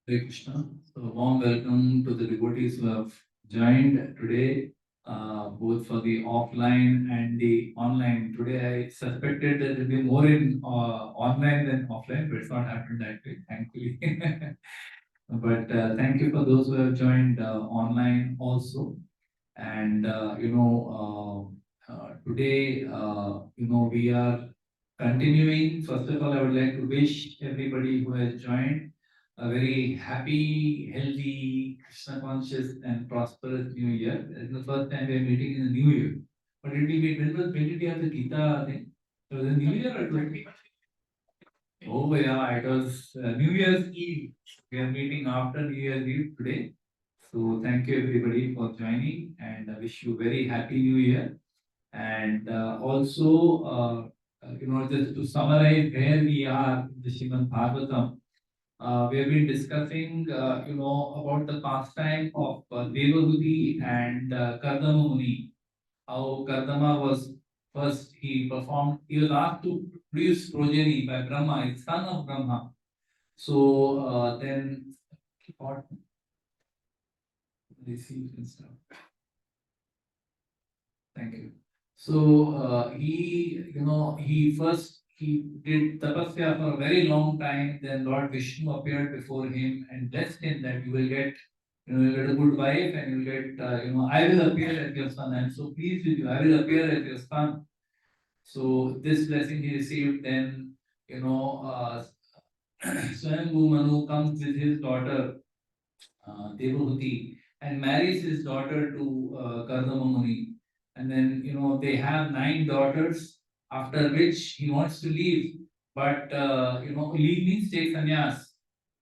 Hare Krishna. So, warm welcome to the devotees who have joined today, both for the offline and the online. Today, I suspected that it will be more in online than offline, but it's not happened that way, thankfully. But thank you for those who have joined online also. And today, we are continuing. First of all, I would like to wish everybody who has joined a very happy, healthy, Krishna conscious, and prosperous New Year. It's the first time we are meeting in the New Year. But it will be when did we have the Gita thing? So the New Year or 20? Oh yeah, it was New Year's Eve. We are meeting after New Year's Eve today. So thank you everybody for joining, and I wish you very happy New Year. And also, just to summarize where we are in the Srimad Bhagavatam, we have been discussing, about the pastime of Devahuti and Kardama Muni. How Kardama was first, he was asked to produce progeny by Brahma, his son of Brahma. So then, what received and stuff. Thank you. So he did tapasya for a very long time. Then Lord Vishnu appeared before him and blessed him that you will get, you'll get a good wife and you'll get, I will appear as your son. I'm so pleased with you. I will appear as your son. So this blessing he received. Then, Swayambhu Manu comes with his daughter Devahuti and marries his daughter to Kardama Muni. And then, they have 9 daughters, after which he wants to leave. But, leave means take sannyas.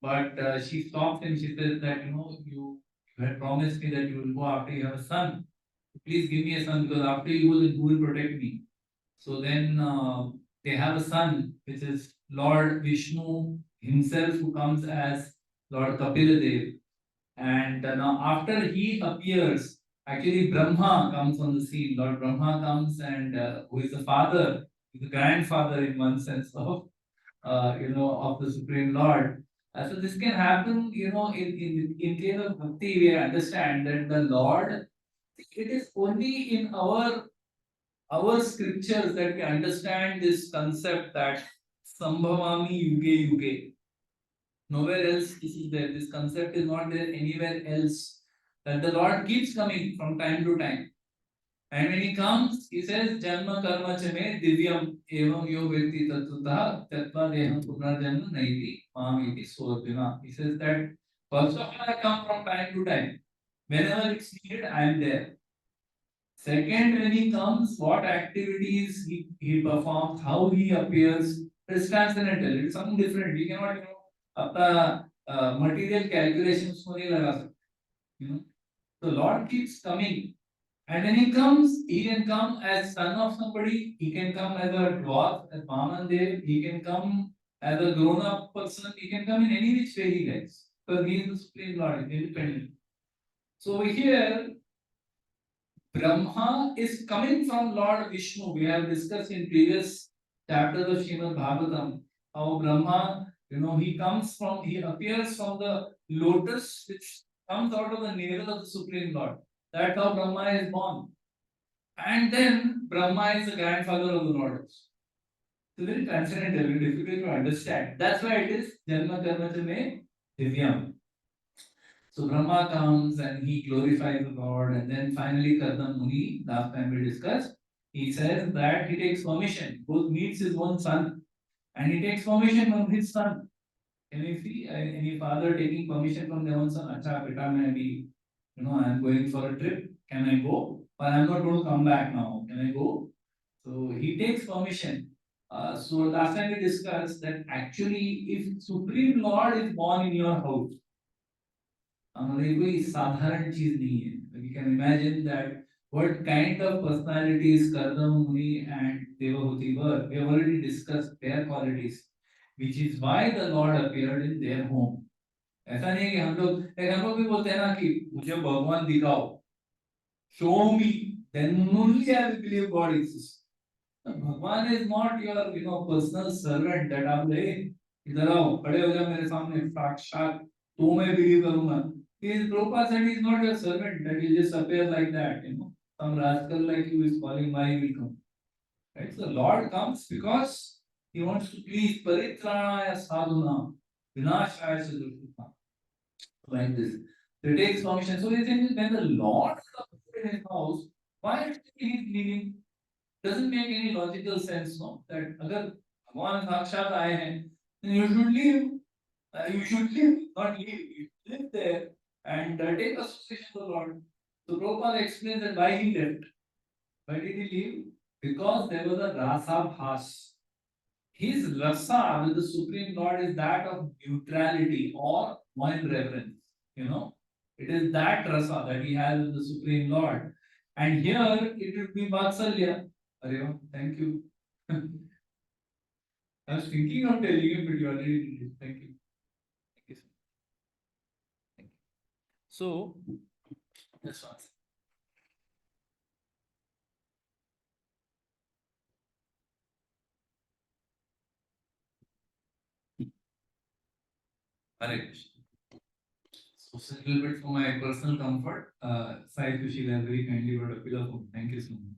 But she stops him. She says that, you had promised me that you will go after you have a son. Please give me a son because after you, who will protect me? So then they have a son, which is Lord Vishnu himself, who comes as Lord Kapila Dev. And now, after he appears, actually Brahma comes on the scene. Lord Brahma comes, and who is the father, the grandfather in one sense of of the Supreme Lord. So this can happen, in case of bhakti. We understand that the Lord, it is only in our scriptures that we understand this concept that Sambhavami Yuge Yuge. Nowhere else this is there. This concept is not there anywhere else. That the Lord keeps coming from time to time. And when he comes, he says, Janma karma chame divyam evam yo vyakti tattva tatva deham punarjanma naiti mamiti sodhina. He says that first of all, I come from time to time. Whenever it's needed, I am there. Second, when he comes, what activities he performs, how he appears, it's transcendental. It's something different. We cannot, अपना material calculations को नहीं लगा सकते. You know, the Lord keeps coming, and when he comes, he can come as son of somebody. He can come as a dwarf, as Vaman Dev. He can come as a grown-up person. He can come in any which way he likes, because he is the Supreme Lord, independent. So here, Brahma is coming from Lord Vishnu. We have discussed in previous chapters of Srimad Bhagavatam how Brahma, he appears from the lotus which comes out of the navel of the Supreme Lord. That's how Brahma is born. And then Brahma is the grandfather of the Lord. It's very transcendental, very difficult to understand. That's why it is Janma Karma Chame Divyam. So Brahma comes and he glorifies the Lord, and then finally Kardama Muni, last time we discussed, he says that he takes permission, both meets his own son, and he takes permission from his son. Can you see any father taking permission from their own son? Acha, beta, I am going for a trip. Can I go? But I'm not going to come back now. Can I go? So he takes permission. So last time we discussed that actually, if Supreme Lord is born in your house, ये कोई साधारण चीज नहीं है. You can imagine that what kind of personalities Kardama Muni and Devahuti were. We have already discussed their qualities, which is why the Lord appeared in their home. ऐसा नहीं कि हम लोग भी बोलते हैं ना कि मुझे भगवान दिखाओ, show me, then only I will believe God exists. भगवान is not your personal servant that आप ले इधर आओ खड़े हो जाओ मेरे सामने साक्षात तो मैं believe करूंगा. His Prabhupada said he is not your servant that will just appear like that, you know. Some rascal like you is calling my will come. Right? So the Lord comes because he wants to please Paritranaya Sadhuna Vinashaya Sadhurta. Like this. So it takes function. So he thinks when the Lord comes in his house, why is he leaving? Doesn't make any logical sense, no? That अगर भगवान साक्षात आए हैं, then you should leave. You should live, not leave. You should live there and take association with the Lord. So Prabhupada explains that why he left. Why did he leave? Because there was a rasa bhas. His rasa with the Supreme Lord is that of neutrality or one reverence. You know, it is that rasa that he has with the Supreme Lord. And here it would be Vatsalya. Arey, thank you. I was thinking of telling you, but you already did it. Thank you. Thank you, sir. Thank you. So, this one. Hare Krishna. So, it's a little bit for my personal comfort. Sai Sushila has very kindly brought a pillow for me. Thank you so much.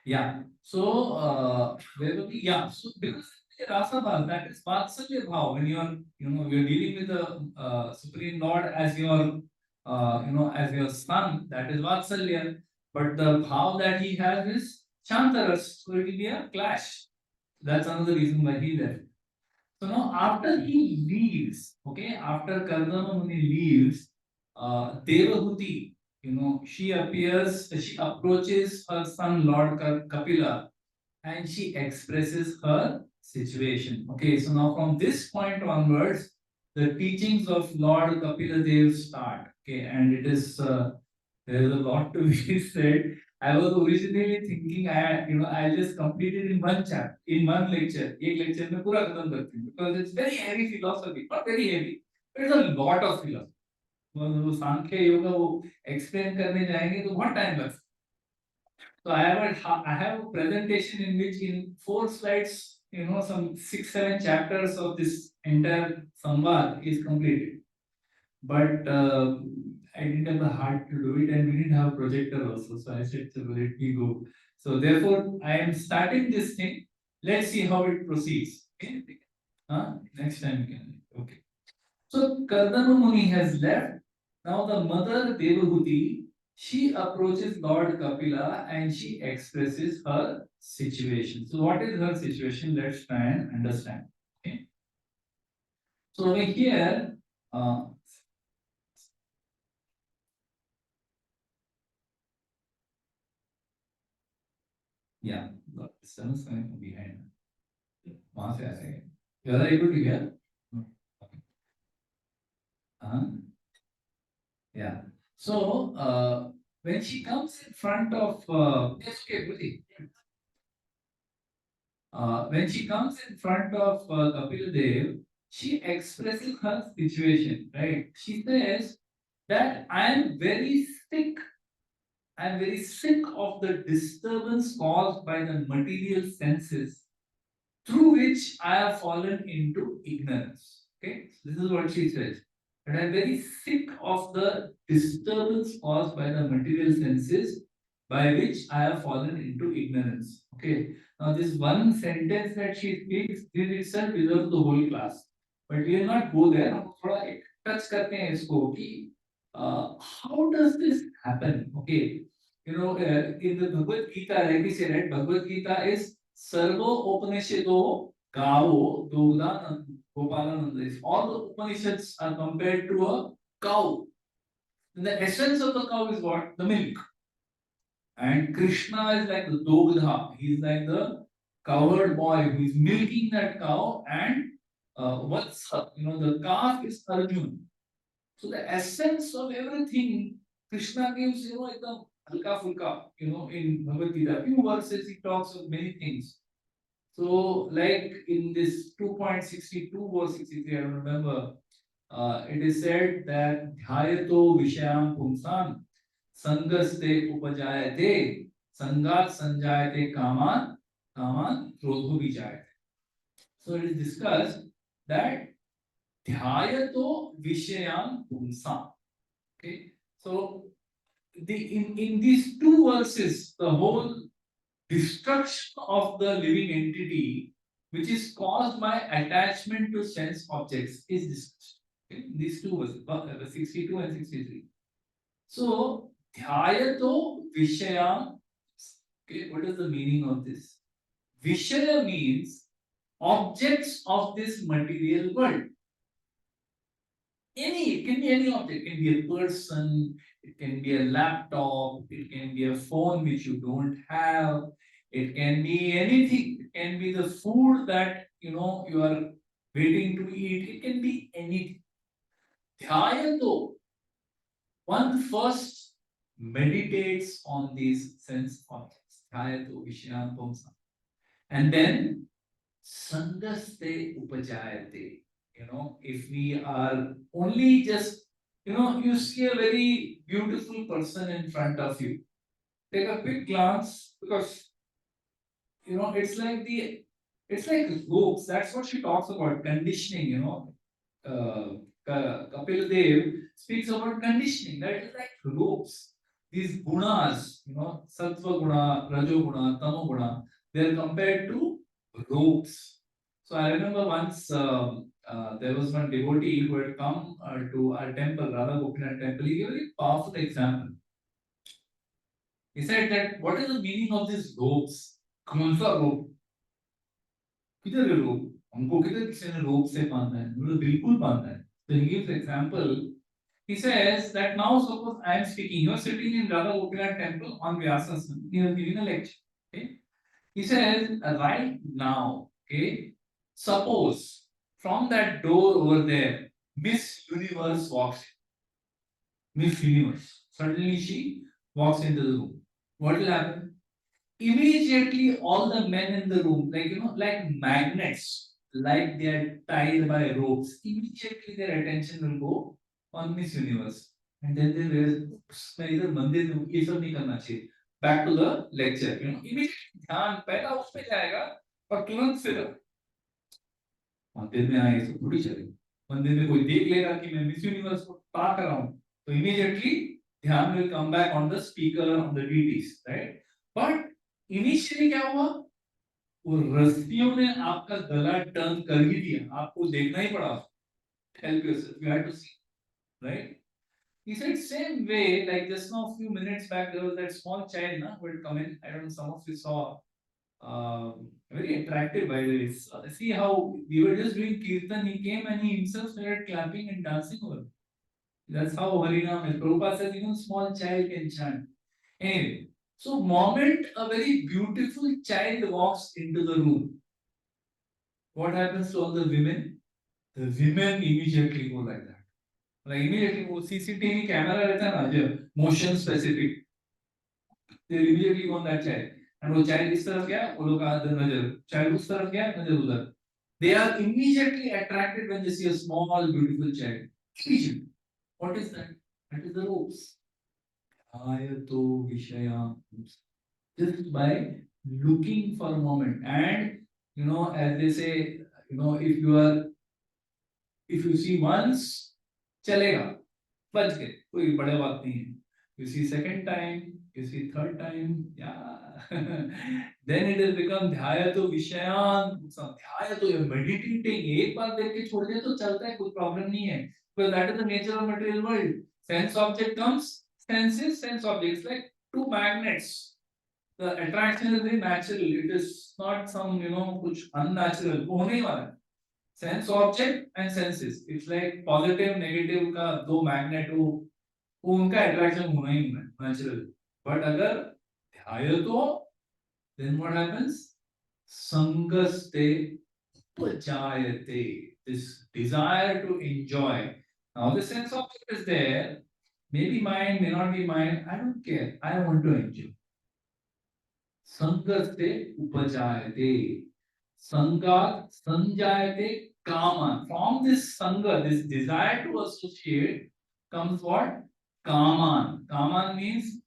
Yeah. So, where were we? Yeah. So, because Rasa Bhav, that is Vatsalya Bhav, when you are, you know, you're dealing with the Supreme Lord as your, you know, as your son, that is Vatsalya. But the Bhav that he has is Shantaras. So, it will be a clash. That's another reason why he left. So now after he leaves, okay, after Kardama Muni leaves, Devahuti, you know, she appears, she approaches her son Lord Kapila and she expresses her situation. Okay, so now from this point onwards, the teachings of Lord Kapila Dev start. Okay, and it is there is a lot to be said. I was originally thinking I just complete it in one chapter, in one lecture. एक lecture में पूरा खत्म करती हूँ because it's very heavy philosophy, not very heavy, but it's a lot of philosophy. वो सांख्य योग वो explain करने जाएंगे तो बहुत time लगता है. So I have a presentation in which in 4 slides, you know, some 6-7 chapters of this entire samvad is completed. But I didn't have the heart to do it, and we didn't have a projector also. So I said, so let me go. So therefore, I am starting this thing. Let's see how it proceeds. Okay? Next time we can. Okay. So Kardama Muni has left. Now the mother Devahuti, she approaches Lord Kapila and she expresses her situation. So what is her situation? Let's try and understand. Okay. So over here, yeah, the sun is coming from behind. वहां से आ रहे हैं. You are able to hear? Okay. Yeah. So when she comes in front of yes, okay, Ruti. When she comes in front of Kapil Dev, she expresses her situation, right? She says that I am very sick. I am very sick of the disturbance caused by the material senses through which I have fallen into ignorance. Okay, so this is what she says. But I'm very sick of the disturbance caused by the material senses by which I have fallen into ignorance. Okay, now this one sentence that she speaks, this itself deserves the whole class. But we will not go there. हम थोड़ा एक touch करते हैं इसको कि how does this happen? Okay, you know, in the Bhagavad Gita, like we say, right? Bhagavad Gita is Sarvo Upanishato Gavo Dogda Gopalananda. All the Upanishads are compared to a cow. And the essence of the cow is what? The milk. And Krishna is like the Dogdha. He is like the covered boy who is milking that cow. And what's you know the calf is Arjun. So the essence of everything Krishna gives, you know, ekdam halka fulka, you know, in Bhagavad Gita. Few verses he talks of many things. So, like in this 2.62 or 63, I don't remember, it is said that Dhyato Vishayam Pumsan Sangaste Upajayate Sangat Sanjayate Kaman Krodho Vijayate. So, it is discussed that Dhyayato Vishayam Pumsa. Okay, so in these two verses, the whole destruction of the living entity, which is caused by attachment to sense objects, is discussed. Okay? These two verses, 62 and 63. So, dhyayato vishayam. Okay, what is the meaning of this? Vishaya means objects of this material world. It can be any object. It can be a person, it can be a laptop, it can be a phone which you don't have, it can be anything. It can be the food that you are waiting to eat. It can be anything. Dhyayato, one first meditates on these sense objects. Dhyayato Vishyan Pumsa. And then Sangaste Upajayate. If we are only just, you see a very beautiful person in front of you. Take a quick glance because, it's like ropes. That's what she talks about, conditioning, Kapil Dev speaks about conditioning. That is like ropes. These gunas, sattva guna, rajo guna, tamo guna, they are compared to ropes. So I remember once there was one devotee who had come to our temple, Radha Gopinath temple. He gave a very powerful example. He said that what is the meaning of these ropes? कौन सा rope? किधर है rope? हमको किधर किसी ने rope से बांधा है? मतलब बिल्कुल बांधा है. So he gives example. He says that now suppose I am speaking, you are sitting in Radha Gopinath temple on Vyasasana. He is giving a lecture. Okay. He says right now, okay, suppose from that door over there, Miss Universe walks in. Miss Universe. Suddenly she walks into the room. What will happen? Immediately all the men in the room, like magnets, like they are tied by ropes, immediately their attention will go on Miss Universe. And then they realize, "Oops, मैं इधर मंदिर में हूँ, ये सब नहीं करना चाहिए." Back to the lecture, immediately ध्यान पहला उस पे जाएगा और तुरंत फिर मंदिर में आए तो थोड़ी चलेगी. मंदिर में कोई देख लेगा कि मैं मिस यूनिवर्स को ताक रहा हूँ, तो immediately ध्यान will come back on the speaker, on the deities, right? But initially क्या हुआ, वो रस्सियों ने आपका गला टर्न कर ही दिया, आपको देखना ही पड़ा. Help yourself, you had to see, right? He said same way, like just now a few minutes back there was that small child who had come in. I don't know, some of you saw, very attractive by the way. See how we were just doing kirtan, he came and he himself started clapping and dancing over. That's how Harinam is. Prabhupada says even small child can chant. Anyway, so moment a very beautiful child walks into the room, what happens to all the women? The women immediately go like that. Like immediately वो CCTV camera रहता है ना जो motion specific, they immediately go on that child. And वो child इस तरफ गया, वो लोग का नजर, child उस तरफ गया, नजर उधर. They are immediately attracted when they see a small beautiful child. Immediately. What is that? That is the ropes. Ayato Vishaya. Just by looking for a moment. And as they say, if you see once, चलेगा, बच गए, कोई बड़ा बात नहीं है. You see second time, you see third time, yeah. Then it has become ध्यायतो विषयान. ध्यायतो, you're meditating. एक बार देख के छोड़ दिया तो चलता है, कोई प्रॉब्लम नहीं है. Because that is the nature of material world. Sense object comes, senses, sense objects, like two magnets. The attraction is very natural. It is not some कुछ unnatural. वो होने ही वाला है. Sense object and senses. It's like positive, negative का दो magnet हो, उनका attraction होना ही होना है, natural. But अगर ध्यायतो, then what happens? Sangaste upajayate. This desire to enjoy. Now the sense object is there. Maybe mine, may not be mine. I don't care. I want to enjoy. Sangaste upajayate. Sangat sanjayate kama. From this sanga, this desire to associate, comes what? Kaman. Kaman means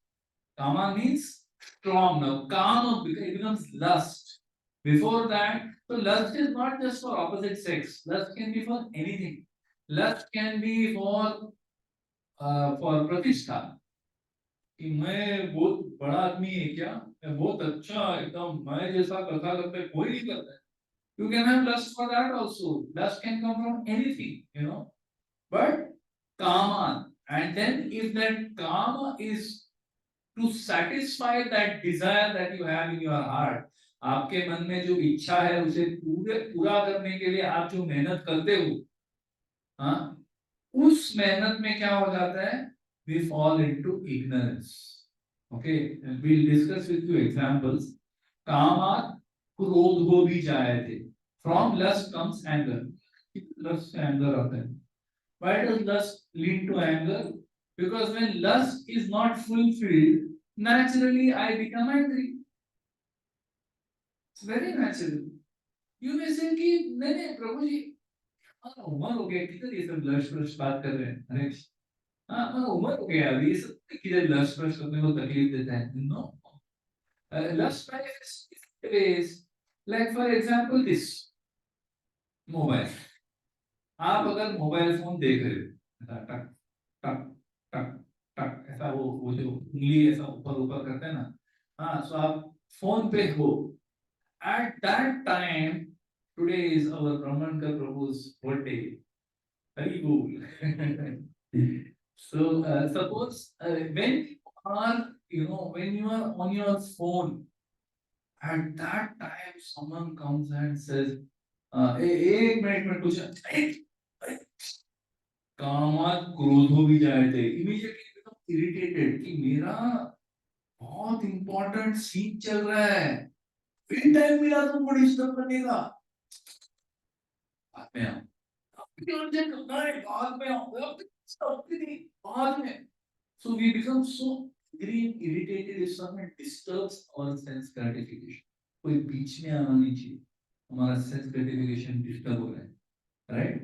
strong. Now, kama, it becomes lust. Before that, so lust is not just for opposite sex. Lust can be for anything. Lust can be for प्रतिष्ठा, कि मैं बहुत बड़ा आदमी है क्या, मैं बहुत अच्छा एकदम मैं जैसा कथा करता है कोई नहीं करता है. You can have lust for that also. Lust can come from anything, but kama, and then if that kama is to satisfy that desire that you have in your heart, आपके मन में जो इच्छा है उसे पूरा करने के लिए आप जो मेहनत करते हो, हाँ, उस मेहनत में क्या हो जाता है, we fall into ignorance. Okay, we'll discuss with you examples. कामात क्रोध हो भी जाए थे. From lust comes anger. Lust से anger आता है. Why does lust lead to anger? Because when lust is not fulfilled, naturally I become angry. It's very natural. You may say कि नहीं नहीं प्रभु जी, उम्र हो गया, किधर ये सब लस्ट वस्ट बात कर रहे हैं, अरे हाँ उम्र हो गया, अभी ये सब किधर लस्ट वस्ट अपने को तकलीफ देता है. No, lust manifests in different ways. Like for example this mobile. आप अगर मोबाइल फोन देख रहे हो, ऐसा टक टक टक टक ऐसा वो जो उंगली ऐसा ऊपर ऊपर करते हैं ना, हाँ, सो आप फोन पे हो. At that time, today is our Brahmankar Prabhu's birthday. Very cool. So suppose when you are, when you are on your phone, at that time someone comes and says, एक मिनट में कुछ कामात क्रोध हो भी जाए थे, इमीडिएटली बिकम इरिटेटेड कि मेरा बहुत इंपॉर्टेंट सीन चल रहा है, इन टाइम मिला तुमको डिस्टर्ब करने का, बाद में बाद में बाद में. So we become so angry and irritated if someone disturbs our sense gratification. कोई बीच में आना नहीं चाहिए, हमारा sense gratification disturb हो रहा है, right?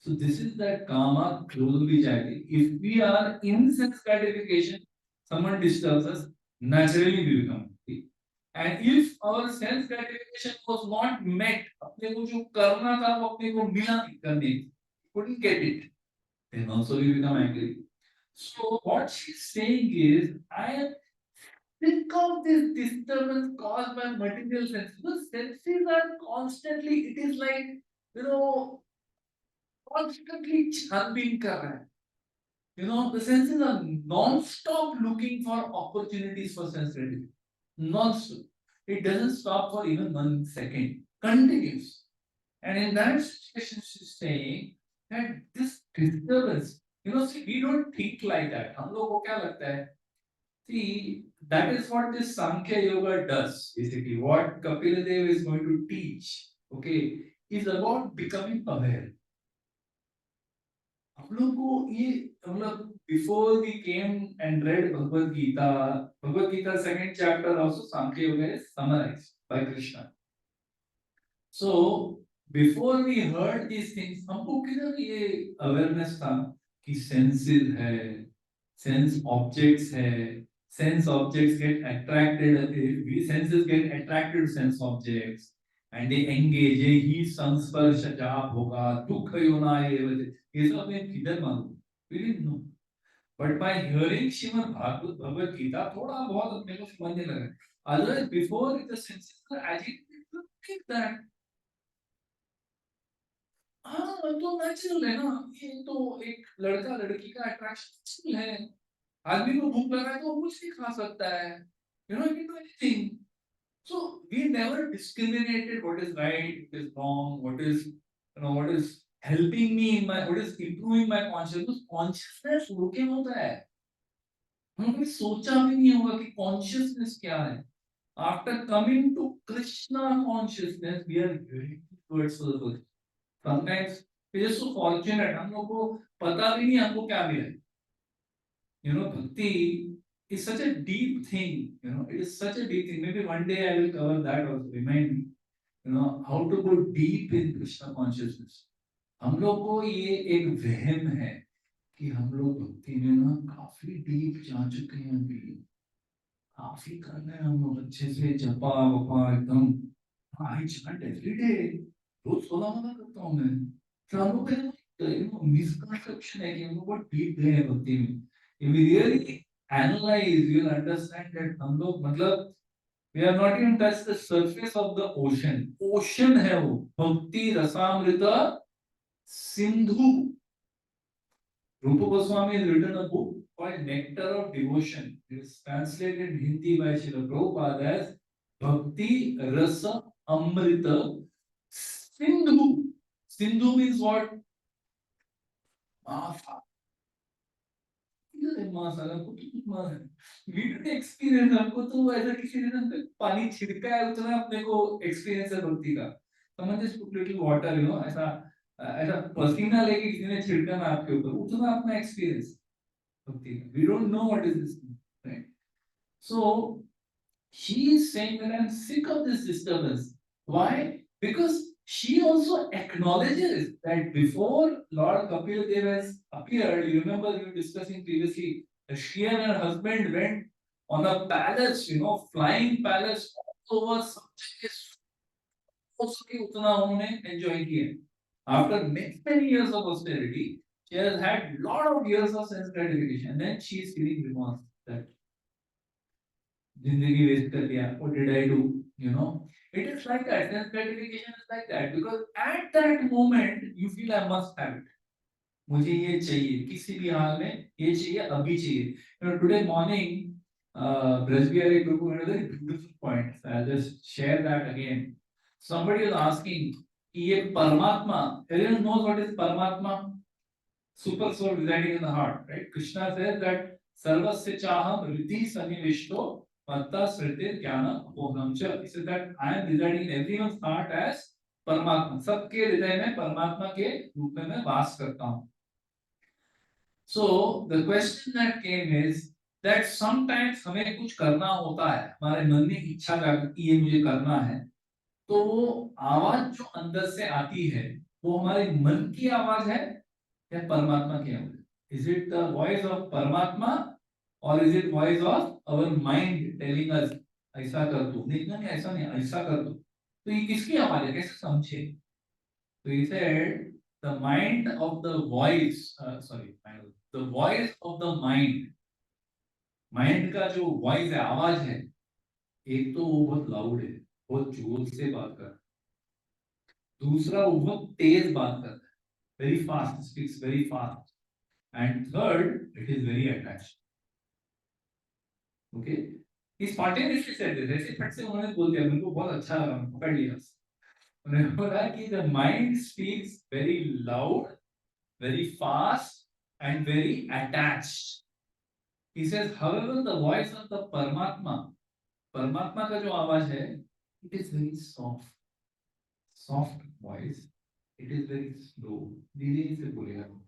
So this is that kama क्रोध भी जाएगी. If we are in sense gratification, someone disturbs us, naturally we become angry. And if our sense gratification was not met, अपने को जो करना था वो अपने को मिला नहीं करने, couldn't get it, then also we become angry. So what she's saying is, I am think of this disturbance caused by material senses. The senses are constantly, it is like, you know, constantly churning kar raha hai. The senses are non-stop looking for opportunities for sense gratification. Non-stop. It doesn't stop for even 1 second. Continues. And in that situation, she's saying that this disturbance, see, we don't think like that. हम लोग को क्या लगता है? See, that is what this Sankhya Yoga does. Basically, what Kapila Dev is going to teach, okay, is about becoming aware. हम लोग को ये मतलब before we came and read Bhagavad Gita second chapter also Sankhya Yoga is summarized by Krishna. So before we heard these things, हमको किधर ये awareness था कि senses है, sense objects है, sense objects get attracted, we senses get attracted to sense objects and they engage. ही संस्पर्श जाप होगा, दुख योना ये सब हमें किधर मालूम? We didn't know. But by hearing Srimad Bhagavad Gita, थोड़ा बहुत अपने को समझने लगा. Otherwise, before the senses were agitated, look at that. हाँ तो नेचुरल है ना, ये तो एक लड़का लड़की का अट्रैक्शन है. आदमी को भूख लगा है तो वो कुछ भी खा सकता है, he can do anything. So we never discriminated what is right, what is wrong, what is helping me in my, what is improving my consciousness. Consciousness वो क्या होता है, हमने कभी सोचा भी नहीं होगा कि consciousness क्या है. After coming to Krishna consciousness, we are hearing words for the first. Sometimes we are so fortunate, हम लोग को पता भी नहीं हमको क्या मिला है. Bhakti is such a deep thing. It is such a deep thing. Maybe one day I will cover that also. Remind me, how to go deep in Krishna consciousness. हम लोग को ये एक वहम है कि हम लोग भक्ति में ना काफी डीप जा चुके हैं अभी, काफी कर रहे हैं हम लोग अच्छे से जपा वपा एकदम. आई चैंट एवरी डे, रोज 16 माला करता हूँ मैं. तो हम लोग misconception है कि हम लोग बहुत deep गए हैं भक्ति में. If we really analyze, we will understand that हम लोग मतलब we have not even touched the surface of the ocean. Ocean है वो. भक्ति रसामृता Sindhu. Rupa Goswami has written a book called Nectar of Devotion. It is translated in Hindi by Srila Prabhupada as Bhakti Rasa Amrita Sindhu. Sindhu means what? Masa. मासा हमको तो we didn't experience हमको तो ऐसा किसी ने ना पानी छिड़का है उतना अपने को experience है भक्ति का. Someone just put little water, ऐसा पसीना लेके किसी ने छिड़का ना आपके ऊपर उतना अपना experience. We don't know what is this, right? So she is saying that I'm sick of this disturbance. Why? Because she also acknowledges that before Lord Kapila Dev has appeared, you remember we were discussing previously, that she and her husband went on a palace, flying palace all over some utna unhone enjoy kiya. After many years of austerity, she has had lot of years of sense gratification. Then she is feeling remorse that zindagi waste kar diya. What did I do? It is like that. Sense gratification is like that because at that moment you feel I must have it. मुझे ये चाहिए किसी भी हाल में ये चाहिए अभी चाहिए. Today morning, Brajbihari Prabhu had a very beautiful point. I'll just share that again. Somebody was asking कि ये परमात्मा, everyone knows what is Paramatma? Super soul residing in the heart, right? Krishna says that sarvasya chaham riddhi sanivishto matta sritir jnana apohamcha. He says that I am residing in everyone's heart as Paramatma. सबके हृदय में परमात्मा के रूप में मैं वास करता हूँ. So the question that came is that sometimes हमें कुछ करना होता है, हमारे मन में इच्छा जागती है मुझे करना है, तो वो आवाज जो अंदर से आती है वो हमारे मन की आवाज है या परमात्मा की आवाज? Is it the voice of Paramatma or is it voice of our mind telling us ऐसा कर दो? नहीं नहीं ऐसा नहीं, ऐसा कर दो. तो ये किसकी आवाज है, कैसे समझे? So he said the mind of the voice, the voice of the mind का जो voice है, आवाज है, एक तो वो बहुत लाउड है, बहुत जोर से बात कर. दूसरा वो बहुत तेज बात करता है, very fast, speaks very fast. And third, it is very attached. Okay? He spontaneously said this. ऐसे फट से उन्होंने बोल दिया, मेरे को बहुत अच्छा लगा, पकड़ लिया. उन्होंने बोला कि the mind speaks very loud, very fast, and very attached. He says, however, the voice of the Paramatma का जो आवाज है, it is very soft voice. It is very slow. धीरे से बोलेगा.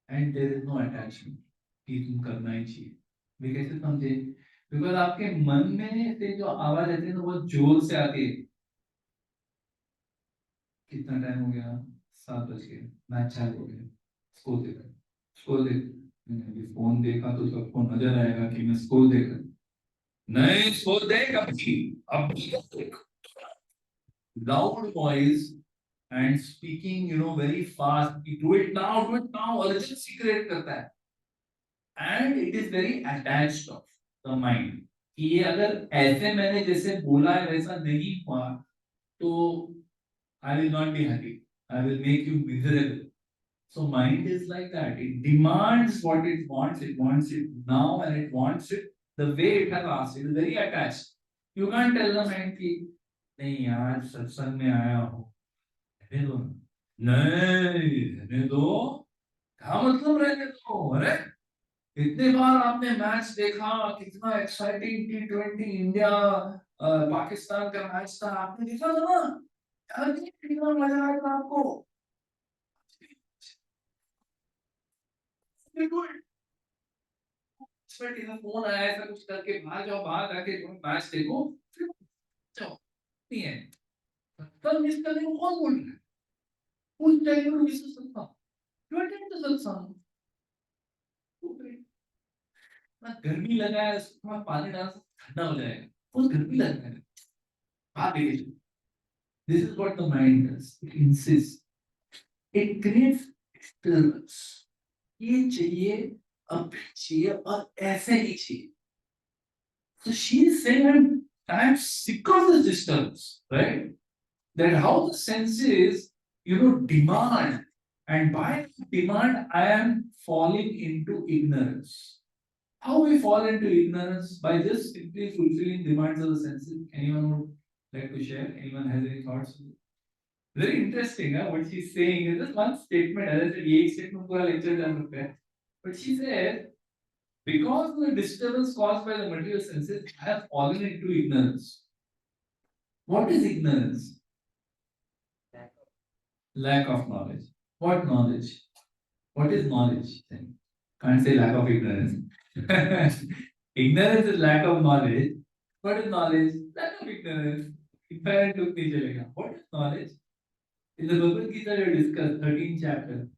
And there is no attachment. कि तुम करना ही चाहिए. वे कैसे समझे? Because आपके मन में से जो आवाज आती है ना वो जोर से आती है. कितना टाइम हो गया? 7 बज गए. मैच चालू हो गया. स्कोर देख. मैंने अभी फोन देखा तो सबको नजर आएगा कि मैं स्कोर देख रहा हूँ. नहीं, स्कोर देख अभी देख. Loud voice and speaking, very fast. Do it now. Urgency create करता है. And it is very attached of the mind. कि ये अगर ऐसे मैंने जैसे बोला है वैसा नहीं हुआ तो I will not be happy. I will make you miserable. So mind is like that. It demands what it wants. It wants it now and it wants it the way it has asked. It is very attached. You can't tell the mind कि नहीं यार सत्संग में आया हूँ. रहने दो. नहीं रहने दो. क्या मतलब रहने दो? अरे इतने बार आपने मैच देखा, कितना एक्साइटिंग T20 इंडिया पाकिस्तान का मैच था, आपने देखा था ना? यार कितना मजा आया था आपको. फोन आया ऐसा कुछ करके बाहर जाके मैच देखो, फिर जाओ. नहीं है तब मिस करने को कौन बोल रहा है? उस टाइम में मिस कर सकता हूँ. क्यों अटेंड कर सकता हूँ? गर्मी लगा है, उसमें पानी डाल ठंडा हो जाएगा. उस गर्मी लग रहा है. आप देखिए. This is what the mind does. It insists. It creates disturbance ये चाहिए, अब चाहिए और ऐसे ही चाहिए. So she is saying, I'm sick of this disturbance, right? That how the senses, demand, and by demand, I am falling into ignorance. How we fall into ignorance? By just simply fulfilling demands of the senses. Anyone would like to share? Anyone has any thoughts? Very interesting, huh? What she's saying is just one statement. As I said, ये statement पूरा lecture चल सकता है. But she said, because of the disturbance caused by the material senses, I have fallen into ignorance. What is ignorance? Lack of knowledge. What knowledge? What is knowledge? Can't say lack of ignorance. Ignorance is lack of knowledge. What is knowledge? Lack of ignorance. Infinite look नहीं चलेगा. What is knowledge? In the Bhagavad Gita we discussed 13th chapter.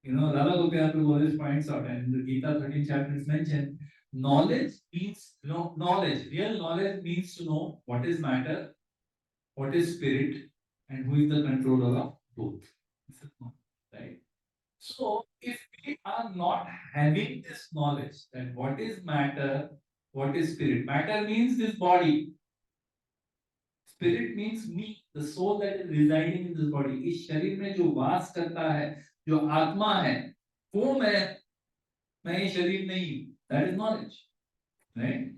Lala Gopinath always points out, and in the Gita 13th chapter is mentioned. Knowledge means knowledge. Real knowledge means to know what is matter, what is spirit, and who is the controller of both. Right? So, if we are not having this knowledge that what is matter, what is spirit, matter means this body, spirit means me, the soul that is residing in this body. इस शरीर में जो वास करता है, जो आत्मा है, वो मैं ये शरीर नहीं हूँ. That is knowledge, right?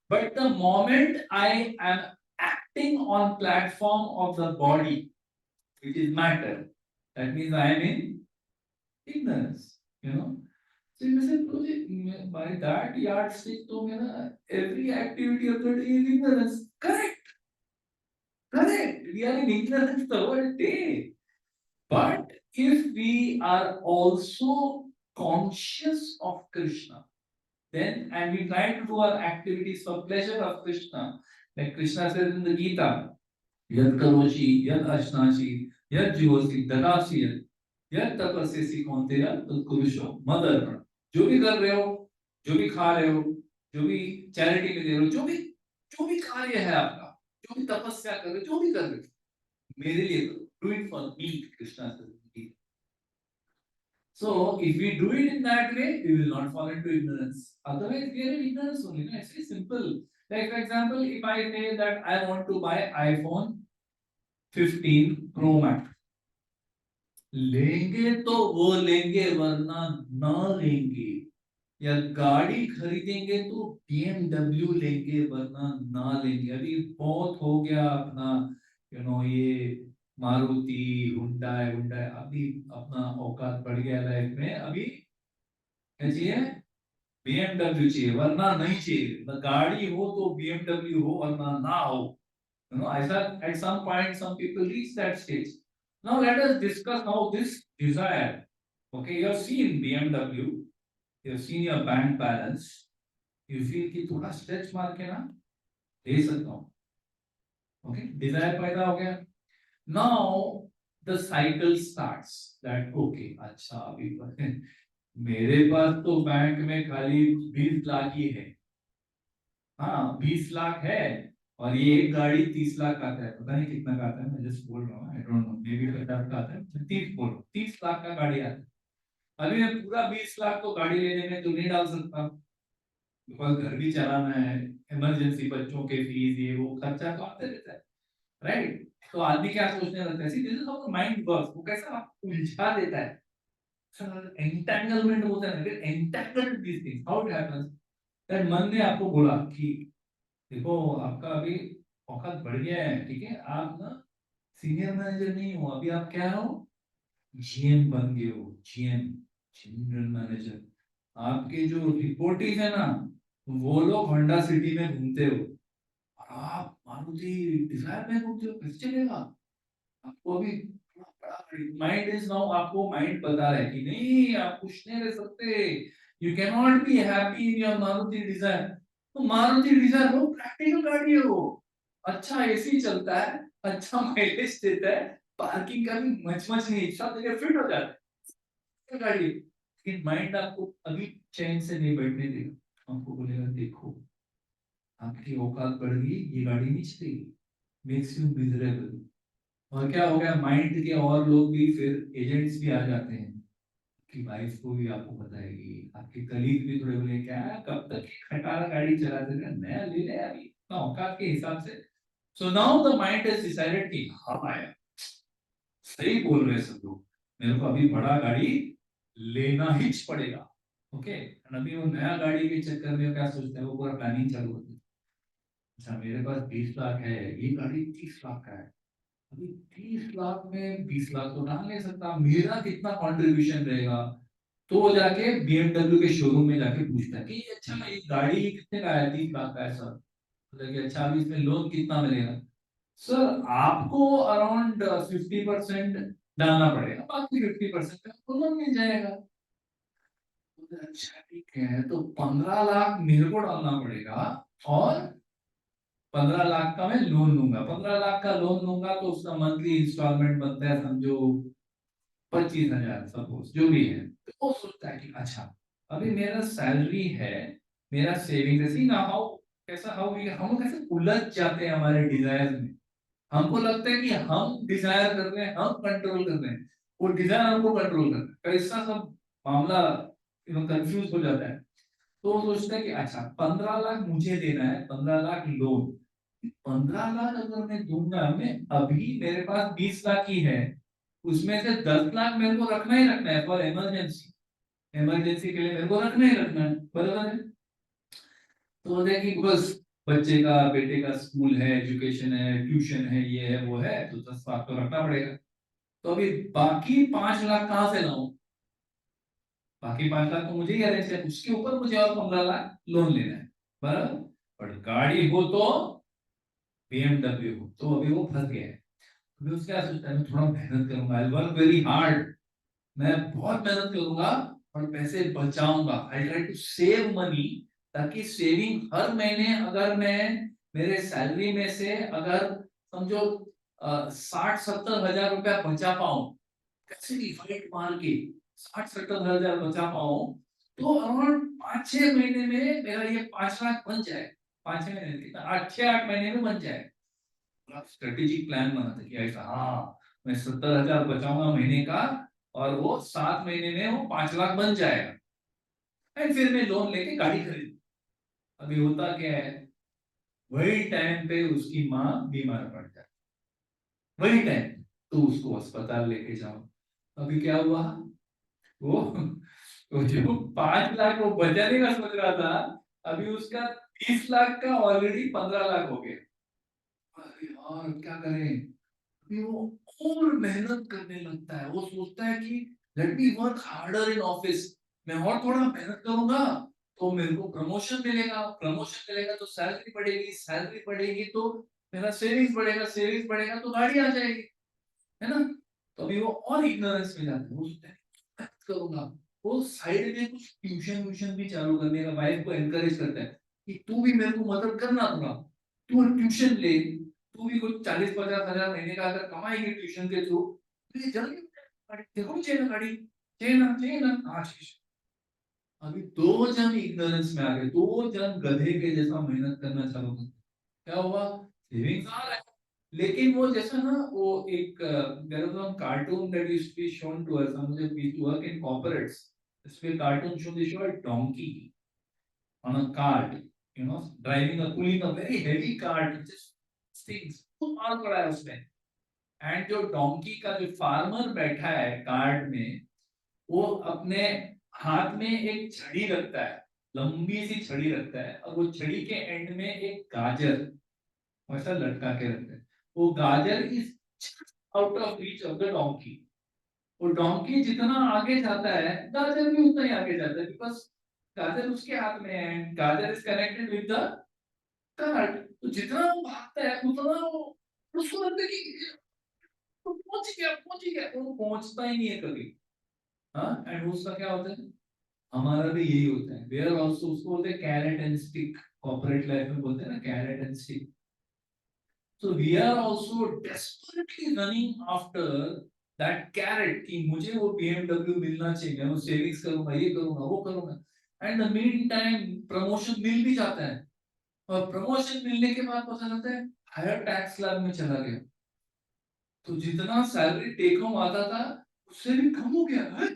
But the moment I am acting on platform of the body, which is matter, that means I am in ignorance. So you say, by that yardstick, so every activity of the day is ignorance. Correct. Correct. We are in ignorance the whole day. But if we are also conscious of Krishna, then and we try to do our activities for pleasure of Krishna, like Krishna says in the Gita, Yad karoshi, yad ashnashi, yad jivosi, dadashi, यह तपस्या कौनतेया तत्कुरुषो मदर्पण. जो भी कर रहे हो, जो भी खा रहे हो, जो भी चैरिटी में दे रहे हो, जो भी कार्य है आपका, जो भी तपस्या कर रहे हो, जो भी कर रहे हो, मेरे लिए करो. Do it for me, Krishna says. So if we do it in that way, we will not fall into ignorance. Otherwise, we are in ignorance only. No? It's very simple. Like for example, if I say that I want to buy iPhone 15 Pro Max, लेंगे तो वो लेंगे वरना ना लेंगे. या गाड़ी खरीदेंगे तो BMW लेंगे वरना ना लेंगे. अभी बहुत हो गया अपना ये मारुति हुंडई हुंडई अभी अपना औकात बढ़ गया लाइफ में. अभी क्या चाहिए? BMW चाहिए वरना नहीं चाहिए. गाड़ी हो तो BMW हो वरना ना हो. I said at some point some people reach that stage. Now let us discuss how this desire. Okay, you have seen BMW, you have seen your bank balance. You feel कि थोड़ा stretch मार के ना ले सकता हूँ. Okay, desire पैदा हो गया. Now the cycle starts. That okay, अच्छा अभी मेरे पास तो बैंक में खाली 20 लाख ही है. हाँ 20 लाख है और ये एक गाड़ी 30 लाख का आता है. पता नहीं कितना का आता है, मैं जस्ट बोल रहा हूँ. I don't know, may be 50 का आता है. 30 बोल 30 लाख का गाड़ी आता है. अभी मैं पूरा 20 लाख को गाड़ी लेने में तो नहीं डाल सकता, बिकॉज घर भी चलाना है, इमरजेंसी बच्चों के फीस ये वो खर्चा तो आते रहता है. राइट? तो आदमी क्या सोचने लगता है, see this is how the mind works. वो कैसा आपको उलझा देता है. एंटेंगलमेंट होता है ना, entangled this things. How it happens that मन ने आपको बोला कि देखो आपका अभी औकात बढ़ गया है, ठीक है, आप ना सीनियर मैनेजर नहीं हो, अभी आप क्या हो, जीएम बन गए हो. GM, general manager. आपके जो रिपोर्टीज है ना, वो लोग होंडा सिटी में घूमते हो और आप मारुति डिजायर में घूमते हो. कैसे चलेगा? आपको अभी माइंड इज नाउ, आपको माइंड बता रहा है कि नहीं आप खुश नहीं रह सकते. You can not be happy in your Maruti Dzire. तो मारुति डिजायर वो प्रैक्टिकल गाड़ी है. वो अच्छा एसी चलता है, अच्छा माइलेज देता है, पार्किंग का भी मच नहीं, सब जगह फिट हो जाता है गाड़ी. लेकिन माइंड आपको अभी चैन से नहीं बैठने देगा. आपको बोलेगा देखो आपकी औकात बढ़ गई, ये गाड़ी नहीं चलेगी. Makes you miserable. और क्या हो गया, माइंड के और लोग भी फिर एजेंट्स भी आ जाते हैं. आपकी वाइफ को भी आपको बताएगी, आपके कलीग भी थोड़े बोले क्या कब तक ये खटारा गाड़ी चलाते रहे, नया ले ले अभी इतना औकात के हिसाब से। So now the mind has decided कि हाँ यार सही बोल रहे हैं सब लोग, मेरे को अभी बड़ा गाड़ी लेना ही पड़ेगा। ओके, अभी वो नया गाड़ी के चक्कर में क्या सोचते हैं, वो पूरा प्लानिंग चालू होती है। अच्छा मेरे पास 20 लाख है, ये गाड़ी 30 लाख का है, अभी 30 लाख में 20 लाख तो डाल नहीं सकता, मेरा कितना कंट्रीब्यूशन रहेगा। तो वो जाके BMW के शोरूम में जाके पूछता है कि अच्छा ये गाड़ी कितने का है, 30 लाख का है सर। बोला कि अच्छा अभी इसमें लोन कितना मिलेगा। सर आपको अराउंड 50% डालना पड़ेगा, बाकी 50% आपको लोन मिल जाएगा। बोले, अच्छा ठीक है, तो 15 लाख मेरे को डालना पड़ेगा और 15 लाख का मैं लोन लूंगा। 15 लाख का लोन लूंगा तो उसका मंथली इंस्टॉलमेंट बनता है समझो 25,000 सपोज जो भी है। तो वो सोचता है कि अच्छा अभी मेरा सैलरी है, मेरा सेविंग जैसे ना हाउ कैसा हाउ हम कैसे उलझ जाते हैं हमारे डिजायर में। हमको लगता है कि हम डिजायर कर रहे हैं, हम कंट्रोल कर रहे हैं, वो डिजायर हमको कंट्रोल कर रहा है, कैसा सब मामला कंफ्यूज हो जाता है। तो वो सोचता है कि अच्छा 15 लाख मुझे देना है, 15 लाख लोन। 15 लाख अगर मैं दूंगा, मैं अभी मेरे पास 20 लाख ही है, उसमें से 10 लाख मेरे को रखना ही रखना है फॉर इमरजेंसी। इमरजेंसी के लिए मेरे को रखना ही रखना है, बराबर है। तो बोलते हैं कि बस बच्चे का बेटे का स्कूल है, एजुकेशन है, ट्यूशन है, ये है वो है, तो 10 लाख तो रखना पड़ेगा। तो अभी बाकी 5 लाख कहाँ से लाऊं? बाकी 5 लाख तो मुझे ही अरेंज है, उसके ऊपर मुझे और 15 लाख लोन लेना है, बराबर। पर गाड़ी हो तो BMW हो, तो अभी वो फंस गया है। अभी उसका क्या सोचता है, मैं थोड़ा मेहनत करूंगा, आई वर्क वेरी हार्ड, मैं बहुत मेहनत करूंगा और पैसे बचाऊंगा, I try to save money, ताकि सेविंग हर महीने अगर मैं मेरे सैलरी में से अगर समझो 60-70 हजार रुपया बचा पाऊं, कैसे भी फाइट मार के 60-70 हजार बचा पाऊं, तो अराउंड 5-6 महीने में मेरा ये 5 लाख बन जाए। 5-6 महीने कितना, 8-6-8 महीने में बन जाए। स्ट्रेटेजिक प्लान बना था कि ऐसा हाँ मैं 70 हजार बचाऊंगा महीने का, और वो 7 महीने में वो 5 लाख बन जाएगा, एंड फिर मैं लोन लेके गाड़ी खरीद। अभी होता क्या है, वही टाइम पे उसकी माँ बीमार पड़ जाए, वही टाइम, तो उसको अस्पताल लेके जाओ। अभी क्या हुआ, वो जो 5 लाख वो बचाने का सोच रहा था, अभी उसका 30 लाख का ऑलरेडी 15 लाख हो गया। अरे यार अब क्या करें। फिर वो और मेहनत करने लगता है, वो सोचता है कि let me work harder in office, मैं और थोड़ा मेहनत करूंगा तो मेरे को प्रमोशन मिलेगा, प्रमोशन मिलेगा तो सैलरी बढ़ेगी, सैलरी बढ़ेगी तो मेरा सेविंग्स बढ़ेगा, सेविंग्स बढ़ेगा तो गाड़ी आ जाएगी, है ना। तो अभी वो और इग्नोरेंस में जाता है, वो सोचता है मेहनत करूंगा। वो साइड में कुछ ट्यूशन व्यूशन भी चालू करने का वाइफ को एनकरेज करता है कि तू भी मेरे को मदद करना थोड़ा, तू ट्यूशन ले, तू भी कुछ 40-50 हजार महीने का अगर कमाएगी ट्यूशन के थ्रू, तो ये जल्दी देखो चाहिए ना गाड़ी, चाहिए ना आज की। अभी दो जन इग्नोरेंस में आ गए, दो जन गधे के जैसा मेहनत करना चालू कर। क्या हुआ, सेविंग्स आ रहा है, लेकिन वो जैसा ना वो एक there was one cartoon that used to be shown to us, मुझे we too work in corporates, इसमें cartoon show they show a donkey on a cart, driving a pulling a very heavy cart, just things बहुत माल पड़ा है उसमें। And जो donkey का जो farmer बैठा है कार्ट में, वो अपने हाथ में एक छड़ी रखता है, लंबी सी छड़ी रखता है, और वो छड़ी के एंड में एक गाजर वैसा लटका के रखता है। वो गाजर is out of reach of the donkey. वो डोंकी जितना आगे जाता है, गाजर भी उतना ही आगे जाता है, बिकॉज गाजर उसके हाथ में है, गाजर is connected with the cart. तो जितना वो भागता है उतना वो उसको लगता है कि वो पहुंच ही गया, तो वो पहुंचता ही नहीं है कभी। हाँ, एंड उसका क्या होता है, हमारा भी यही होता है, वेयर आल्सो उसको बोलते हैं carrot and stick, corporate life में बोलते हैं ना carrot and stick. So we are also desperately running after that carrot कि मुझे वो BMW मिलना चाहिए, मैं वो सेविंग्स करूंगा, ये करूंगा, वो करूंगा। And the mean time promotion मिल भी जाता है, और प्रमोशन मिलने के बाद पता चलता है हायर टैक्स स्लैब में चला गया, तो जितना सैलरी टेक होम आता था उससे भी कम हो गया है।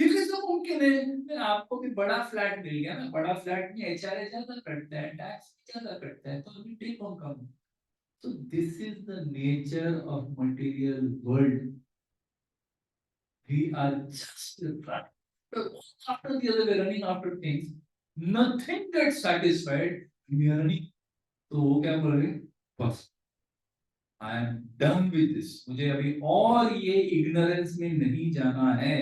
ये कैसे मुमकिन है? आपको भी बड़ा फ्लैट मिल गया ना, बड़ा फ्लैट में एचआरए ज्यादा कटता है, टैक्स ज्यादा कटता है, तो अभी टेक होम कम। So this is the nature of material world. We are just after the other, we're running after things. Nothing gets satisfied. We are running. तो वो क्या बोल रहे? बस I am done with this. मुझे अभी और ये ignorance में नहीं जाना है.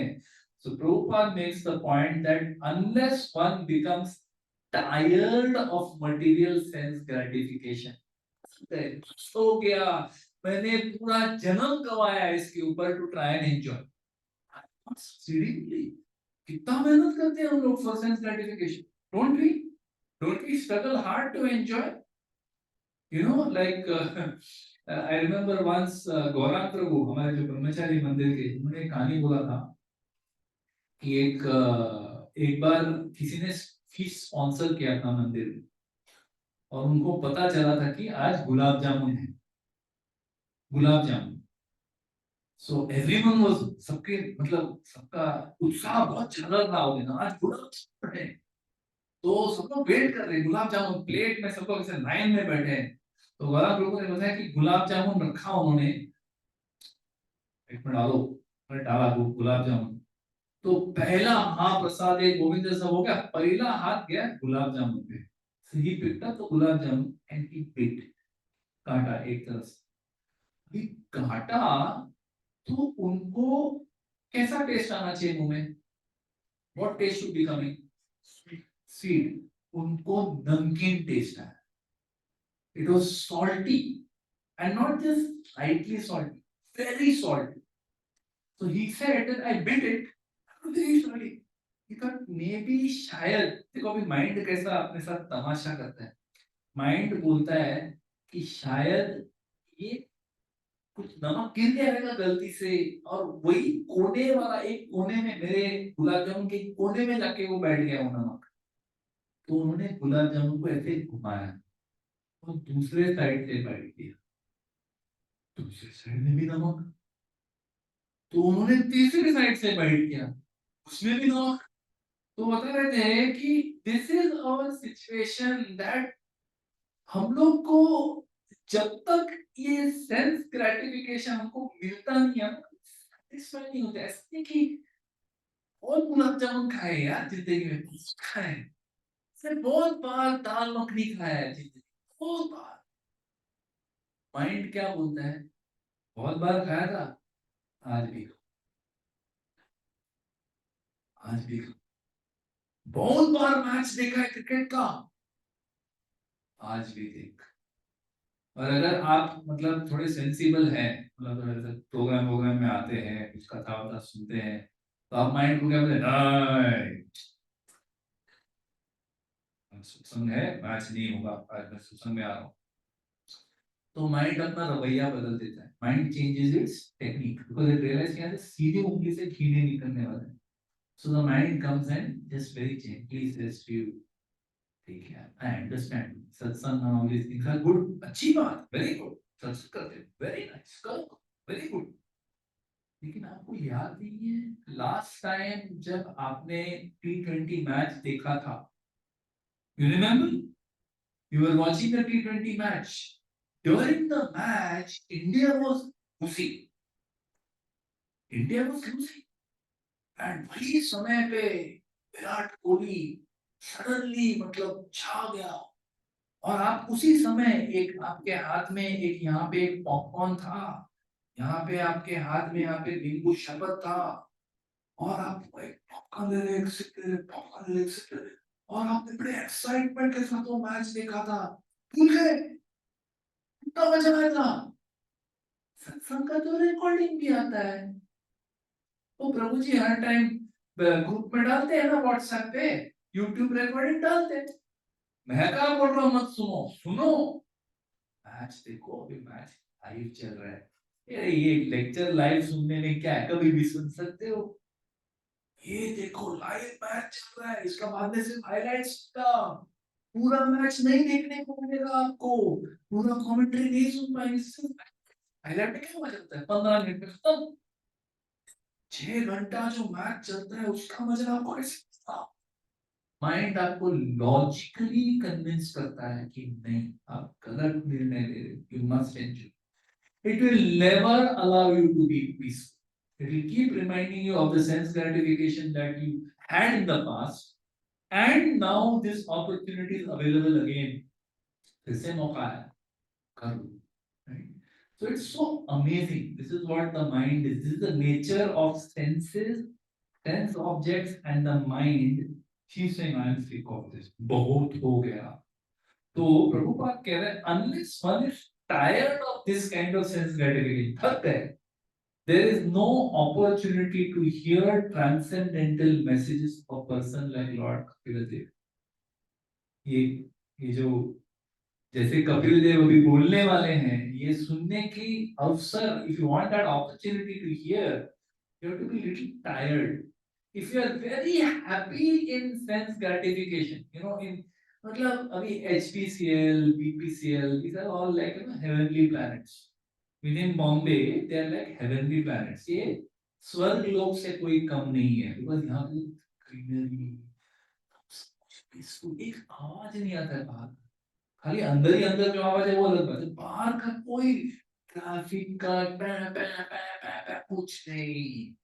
So Prabhupada makes the point that unless one becomes tired of material sense gratification, हो गया, मैंने पूरा जन्म गवाया इसके ऊपर to try and enjoy, seriously कितना मेहनत करते हैं हम लोग for sense gratification, don't we struggle hard to enjoy, you know like I remember once Gaurang Prabhu हमारे जो ब्रह्मचारी मंदिर के, उन्होंने एक कहानी बोला था कि एक बार किसी ने फीस स्पॉन्सर किया था मंदिर में, और उनको पता चला था कि आज गुलाब जामुन है, gulab jamun. So everyone was, सबके मतलब सबका उत्साह बहुत चल रहा हो गया, आज गुलाब जामुन है, तो सब लोग वेट कर रहे हैं, गुलाब जामुन प्लेट में, सब लोग ऐसे लाइन में बैठे हैं। तो गौरव लोगों ने बताया कि गुलाब जामुन रखा उन्होंने, एक मिनट डालो, मैंने डाला गुलाब जामुन, तो पहला महाप्रसाद एक गोविंद सब हो गया, पहला हाथ गया गुलाब जामुन पे, he picked up the gulab jamun and he bit, काटा एक तरफ से, अभी काटा तो उनको कैसा टेस्ट आना चाहिए मुंह में, what taste should be coming, sweet, उनको नमकीन टेस्ट आया, it was salty and not just slightly salty, very salty. So he said that I bit it very slowly. He thought maybe शायद, देखो अभी माइंड कैसा अपने साथ तमाशा करता है, माइंड बोलता है कि शायद ये कुछ नमक गिर गया रहेगा गलती से, और वही कोने वाला एक कोने में, मेरे गुलाब जामुन के कोने में जाके वो बैठ गया वो नमक, तो उन्होंने गुलाब जामुन को ऐसे घुमाया और दूसरे साइड से बैठ गया, दूसरे साइड में भी नमक, तो उन्होंने तीसरी साइड से बाइट किया, उसमें भी नमक। तो बता रहे थे कि this is our situation, that हम लोग को जब तक ये सेंस ग्रेटिफिकेशन हमको मिलता नहीं है, सेटिस्फाई नहीं होता, ऐसे नहीं कि और गुलाब जामुन खाए यार जिंदगी में, बहुत खाए, सिर्फ बहुत बार दाल मखनी खाया है जिंदगी, बहुत बार। माइंड क्या बोलता है, बहुत बार खाया था, आज भी खाओ, आज भी खाओ, बहुत बार मैच देखा है क्रिकेट का, आज भी देख। और अगर आप मतलब थोड़े सेंसिबल हैं, मतलब प्रोग्राम वोग्राम में आते हैं, कुछ कथा वथा सुनते हैं, तो आप माइंड को क्या बोले, नहीं सत्संग है, मैच नहीं होगा, आज मैं सत्संग में आ रहा हूँ, तो माइंड अपना रवैया बदल देता है, mind changes its technique, because it realise कि सीधे उंगली से घी नहीं निकलने वाला है, so the mind comes and just very gently says to you, ठीक है, I understand, satsang and all these things are good, अच्छी बात, वेरी गुड, सत्संग करते, वेरी नाइस, करो, वेरी गुड, लेकिन आपको याद नहीं है लास्ट टाइम जब आपने T20 मैच देखा था, you remember, you were watching the T20 match, during the match India was losing, India was losing, and वही समय पे विराट कोहली सडनली मतलब छा गया, और आप उसी समय एक आपके हाथ में एक यहाँ पे एक पॉपकॉर्न था, यहाँ पे आपके हाथ में यहाँ पे नींबू शरबत था, और आप एक पॉपकॉर्न ले रहे, एक सिप ले रहे, पॉपकॉर्न ले रहे, एक सिप ले रहे, और आपने बड़े एक्साइटमेंट के साथ वो मैच देखा था, भूल गए कितना मजा आया था। सत्संग का तो रिकॉर्डिंग भी आता है, वो प्रभु जी हर टाइम ग्रुप में डालते हैं ना, व्हाट्सएप पे यूट्यूब रिकॉर्डिंग डालते हैं, मैं क्या बोल रहा हूँ, मत सुनो, सुनो, मैच देखो, अभी मैच लाइव चल रहा है, ये लेक्चर लाइव सुनने में क्या है, कभी भी सुन सकते हो, ये देखो लाइव मैच चल रहा है, इसका बाद में सिर्फ हाइलाइट्स का, पूरा मैच नहीं देखने को मिलेगा आपको, पूरा कमेंट्री नहीं सुन पाएंगे, सिर्फ हाइलाइट में क्या हो जाता है, 15 मिनट में खत्म, 6 घंटा जो मैच चलता है उसका मजा आपको कैसे? माइंड आपको लॉजिकली कन्विंस करता है कि नहीं, आप गलत निर्णय ले रहे हो, you must enjoy. It will never allow you to be peaceful. It will keep reminding you of the sense gratification that you had in the past, and now this opportunity is available again. फिर से मौका है, कर लो. Right? So it's so amazing. This is what the mind is. This is the nature of senses, sense objects, and the mind. She's saying, I am sick of this. बहुत हो गया. तो प्रभुपाद कह रहे हैं, unless one is tired of this kind of sense gratification, थक गए, there is no opportunity to hear transcendental messages of person like Lord Kapila. ये ये जो जैसे कपिल देव अभी बोलने वाले हैं, ये सुनने की अवसर, if you want that opportunity to hear, you have to be little tired. If you are very happy in sense gratification, in मतलब अभी HPCL, BPCL, these are all like heavenly planets. Within Bombay, they are like heavenly planets. ये स्वर्ग लोक से कोई कम नहीं है, because यहाँ पे ग्रीनरी, एक आवाज नहीं आता है बाहर, खाली अंदर ही अंदर जो आवाज है वो अलग बात है, बाहर का कोई ट्रैफिक का कुछ नहीं.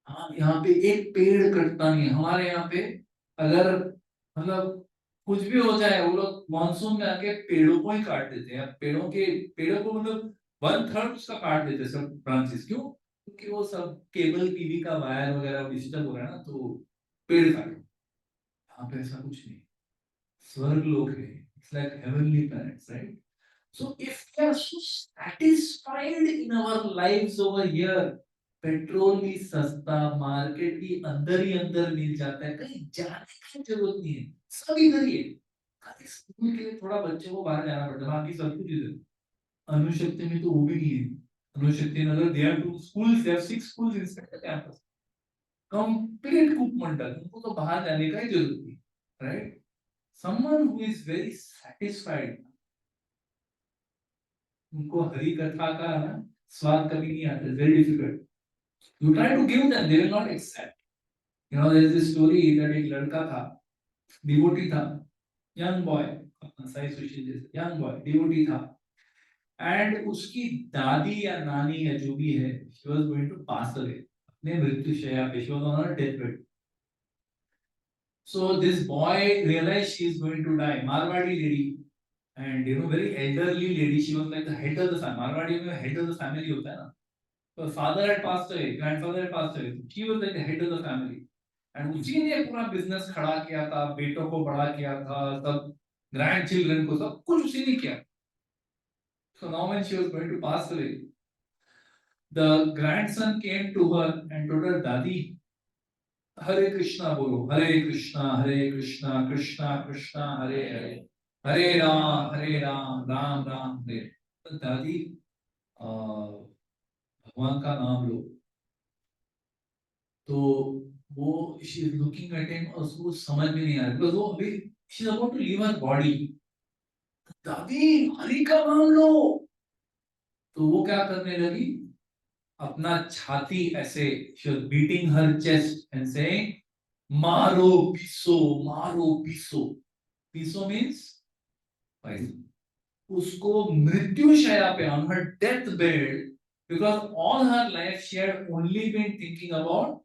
हाँ, यहाँ पे एक पेड़ कटता नहीं है. हमारे यहाँ पे अगर मतलब कुछ भी हो जाए, वो लोग मानसून में आके पेड़ों को ही काट देते हैं. पेड़ों को मतलब 1/3 उसका काट देते हैं, सब ब्रांचेस. क्यों? क्योंकि वो सब केबल टीवी का वायर वगैरह डिजिटल हो रहा है ना, तो पेड़ काटो. यहाँ पे ऐसा कुछ नहीं. स्वर्ग लोक है. It's like heavenly planets, right? So if we are so satisfied in our lives over here, petrol भी सस्ता, मार्केट भी अंदर ही अंदर मिल जाता है, कहीं जाने की जरूरत नहीं है, सब इधर ही है. खाली स्कूल के लिए थोड़ा बच्चों को बाहर जाना पड़ता है, बाकी सब कुछ इधर. अनुशक्ति में तो वो भी नहीं है. अनुशक्ति नगर, they have 2 schools, they have 6 schools inside the campus. Complete कुपमंडल, उनको तो बाहर जाने का ही जरूरत नहीं, right? Someone who is very satisfied, उनको हरि कथा का ना स्वाद कभी नहीं आता. Very difficult. You try to give them, they will not accept. There is this story that एक लड़का था, डिवोटी था, यंग बॉय, अपना साई सुशील जैसे यंग बॉय डिवोटी था, एंड उसकी दादी या नानी या जो भी है, she was going to pass away, अपने मृत्यु शैया पे, she was on her death bed. So this boy realise she is going to die. Marwari lady, and very elderly lady, she was like the head of the family. Marwadi में head of the family होता है ना. So father had passed away, grandfather had passed away. She was like the head of the family. And उसी ने पूरा business खड़ा किया था, बेटों को बड़ा किया था, सब ग्रैंड चिल्ड्रन को सब कुछ उसी ने किया. So now when she was going to pass away, the grandson came to her and told her, दादी, हरे कृष्णा बोलो, हरे कृष्णा कृष्णा कृष्णा हरे हरे, हरे राम राम राम हरे. तो दादी, भगवान का नाम लो. तो वो she is looking at him, और उसको समझ में नहीं आ रहा, बिकॉज़ वो अभी she is about to leave her body. दादी, हरि का नाम लो. तो वो क्या करने लगी, अपना छाती ऐसे, she was beating her chest and saying, मारो पीसो, मारो पीसो. पीसो मींस पॉइजन. उसको मृत्यु शैया पे, on her death bed, because all her life she had only been thinking about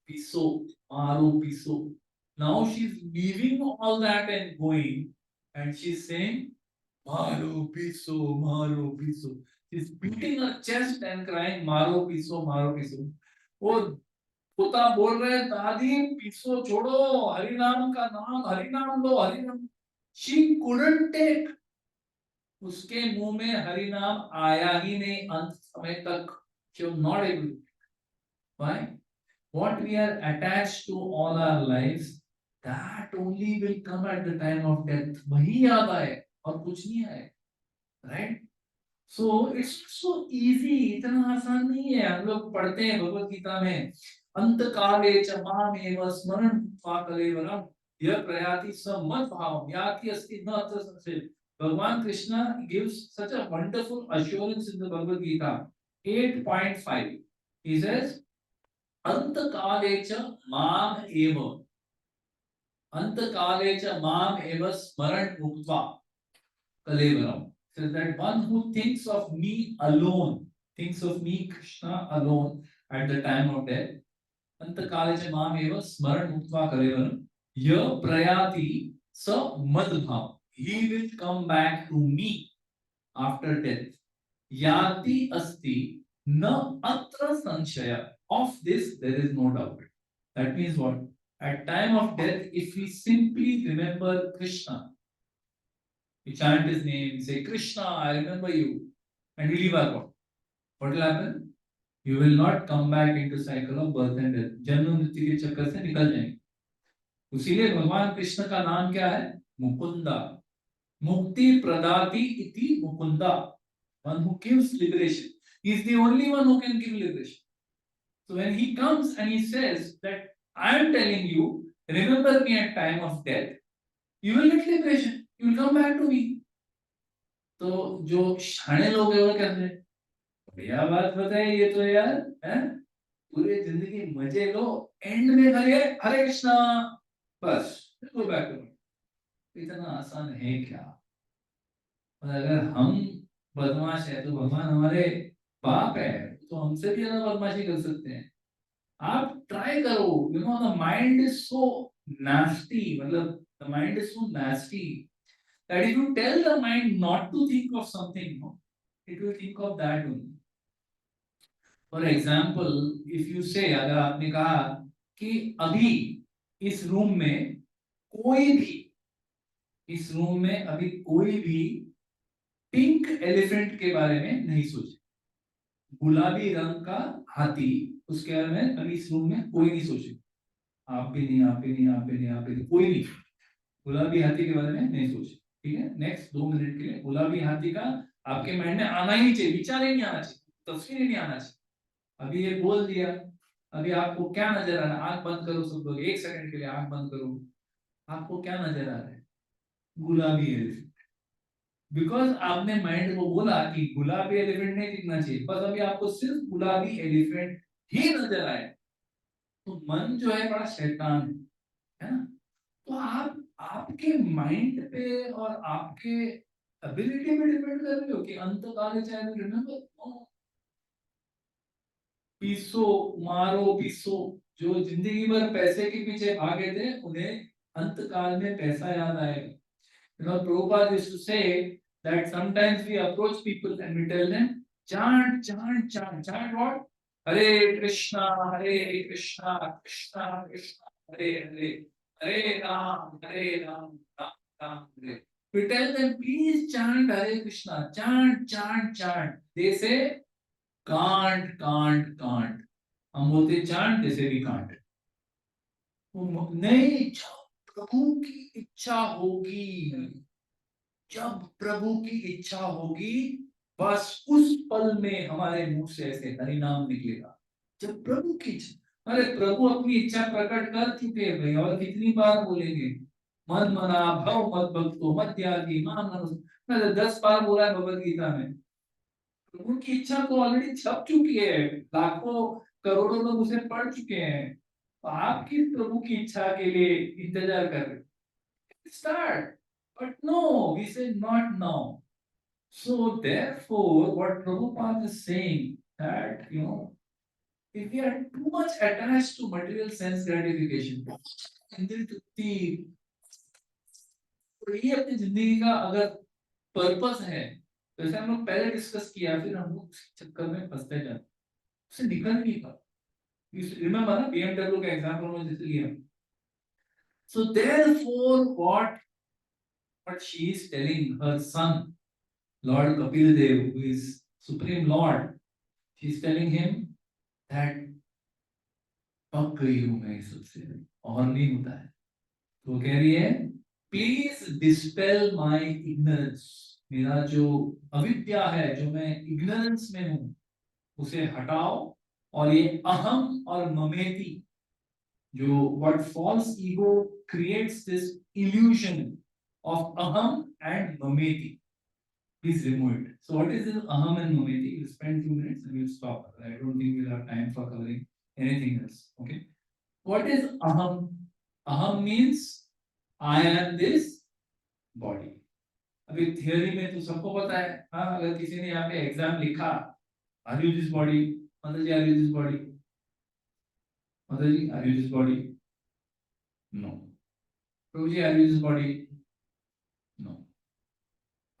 piso, maru piso. Now she's leaving all that and going, and she's saying, maru piso, maru piso. She's beating her chest and crying, maru piso, maru piso. वो पोता बोल रहे, दादी पिसो छोड़ो, हरि नाम का नाम, हरि नाम लो, हरि नाम. She couldn't take. उसके मुंह में हरि नाम आया ही नहीं अंत समय तक. She was not able. Why? What we are attached to all our lives, that only will come at the time of death. वही याद आए और कुछ नहीं आए, right? So it's so easy. इतना आसान नहीं है. हम लोग पढ़ते हैं भगवत गीता में, अंत काले च मामेव स्मरण कलेवरम यह प्रयाति सम्मत भाव याति अस्ति न अत्र संशय. भगवान Krishna gives such a wonderful assurance in the Bhagavad Gita 8.5. He says, अंतकाले च माम एव, अंतकाले च माम एव स्मरण मुक्त्वा कलेवरम. So that one who thinks of me alone, thinks of me Krishna alone at the time of death, अंतकाले च माम एव स्मरण मुक्त्वा कलेवरम य प्रयाति स मद्भाव, he will come back to me after death. याति अस्ति न अत्र संशय, of this there is no doubt. That means what? At time of death, if we simply remember Krishna, we chant his name, say Krishna, I remember you, and we leave our body, what will happen? You will not come back into cycle of birth and death. जन्म मृत्यु के चक्कर से निकल जाएंगे. इसीलिए भगवान कृष्ण का नाम क्या है? मुकुंदा. मुक्ति प्रदाति इति Mukunda. One who gives liberation. He is the only one who can give liberation. So when he comes and he says that I am telling you, remember me at time of death, you will get liberation. You will come back to me. तो जो शाणे लोग हैं वो कहते हैं बढ़िया बात बताइए ये तो यार, हैं? पूरी जिंदगी मजे लो, एंड में हरे हरे कृष्णा, बस गो बैक टू मी. इतना आसान है क्या? और अगर हम बदमाश है तो भगवान हमारे बाप है, तो हमसे भी ज्यादा बदमाशी कर सकते हैं. आप ट्राई करो. You know the mind is so nasty, मतलब the mind is so nasty that if you tell the mind not to think of something, no, it will think of that only. For example, if you say, अगर आपने कहा कि अभी इस room में कोई भी, इस रूम में अभी कोई भी पिंक एलिफेंट के बारे में नहीं सोचे, गुलाबी रंग का हाथी, उसके बारे में अभी इस रूम में कोई नहीं सोचे. आप भी नहीं, आप भी नहीं, आप भी नहीं, आप भी नहीं, कोई नहीं गुलाबी हाथी के बारे में नहीं सोचे. ठीक है, नेक्स्ट 2 मिनट के लिए गुलाबी हाथी का आपके माइंड में आना ही नहीं चाहिए, विचार ही नहीं आना चाहिए, तस्वीर ही नहीं आना चाहिए. अभी ये बोल दिया, अभी आपको क्या नजर आ रहा है? आंख बंद करो सब लोग, 1 सेकंड के लिए आंख बंद करो. आपको क्या नजर आ रहा है? गुलाबी एलिफेंट. बिकॉज आपने माइंड को बोला कि गुलाबी एलिफेंट नहीं दिखना चाहिए, बस अभी आपको सिर्फ गुलाबी एलिफेंट ही नजर आए. तो मन जो है बड़ा शैतान है ना. तो आप आपके माइंड पे और आपके एबिलिटी पे डिपेंड कर रहे हो कि अंतकाल चाहे रिमेंबर. पीसो मारो पीसो, जो जिंदगी भर पैसे के पीछे भागे थे उन्हें अंतकाल में पैसा याद आएगा. You know, Prabhupada used to say that sometimes we approach people and we tell them, chant, chant, chant, chant what? Hare Krishna, Krishna Krishna, Hare Hare, Hare Ram, Ram Hare. We tell them, please chant Hare Krishna, chant, chant, chant. They say, can't, can't, can't. हम बोलते chant, they say we can't. नहीं, प्रभु की इच्छा होगी, जब प्रभु की इच्छा होगी बस उस पल में हमारे मुंह से ऐसे हरि नाम निकलेगा. जब प्रभु की इच्छा, अरे प्रभु अपनी इच्छा प्रकट कर चुके हैं भाई, और कितनी बार बोलेंगे? मन मना भव मत भक्तो मध्यादि माम नमः, 10 बार बोला है भगवद गीता में. प्रभु की इच्छा तो ऑलरेडी छप चुकी है, लाखों करोड़ों लोग उसे पढ़ चुके हैं. तो आप किस प्रभु की इच्छा के लिए इंतजार कर रहे? Start. But no, we say not now. So therefore, what Prabhupada is saying that, you know, if we are too much attached to material sense gratification, इंद्रिय तृप्ति, तो ये अपनी जिंदगी का अगर पर्पस है, तो जैसे हम लोग पहले डिस्कस किया, फिर हम लोग चक्कर में फंसते जाते, उससे निकल नहीं पाते. रिमेम्बर ना BMW का एग्जांपल में जैसे लिया. So therefore, what she is telling her son, Lord Kapila, who is Supreme Lord, she is telling him that पक गई हूं मैं इस सबसे, और नहीं होता है. तो कह रही है, प्लीज डिस्पेल माय इग्नोरेंस, मेरा जो अविद्या है, जो मैं इग्नोरेंस में हूं, उसे हटाओ. और ये अहम और ममेति, जो what false ego creates this illusion of aham and mameti, please remove it. So what is this aham and mameti? We'll spend 2 minutes and we'll stop. I don't think we'll have time for covering anything else. Okay. What is aham? Aham means I am this body. अभी theory में तो सबको पता है, हाँ, अगर किसी ने यहाँ पे एग्जाम लिखा, आर यू दिस बॉडी, मतलब जी आर यू दिस बॉडी, मतलब जी are you this body, no, Prabhu ji are you this body, no,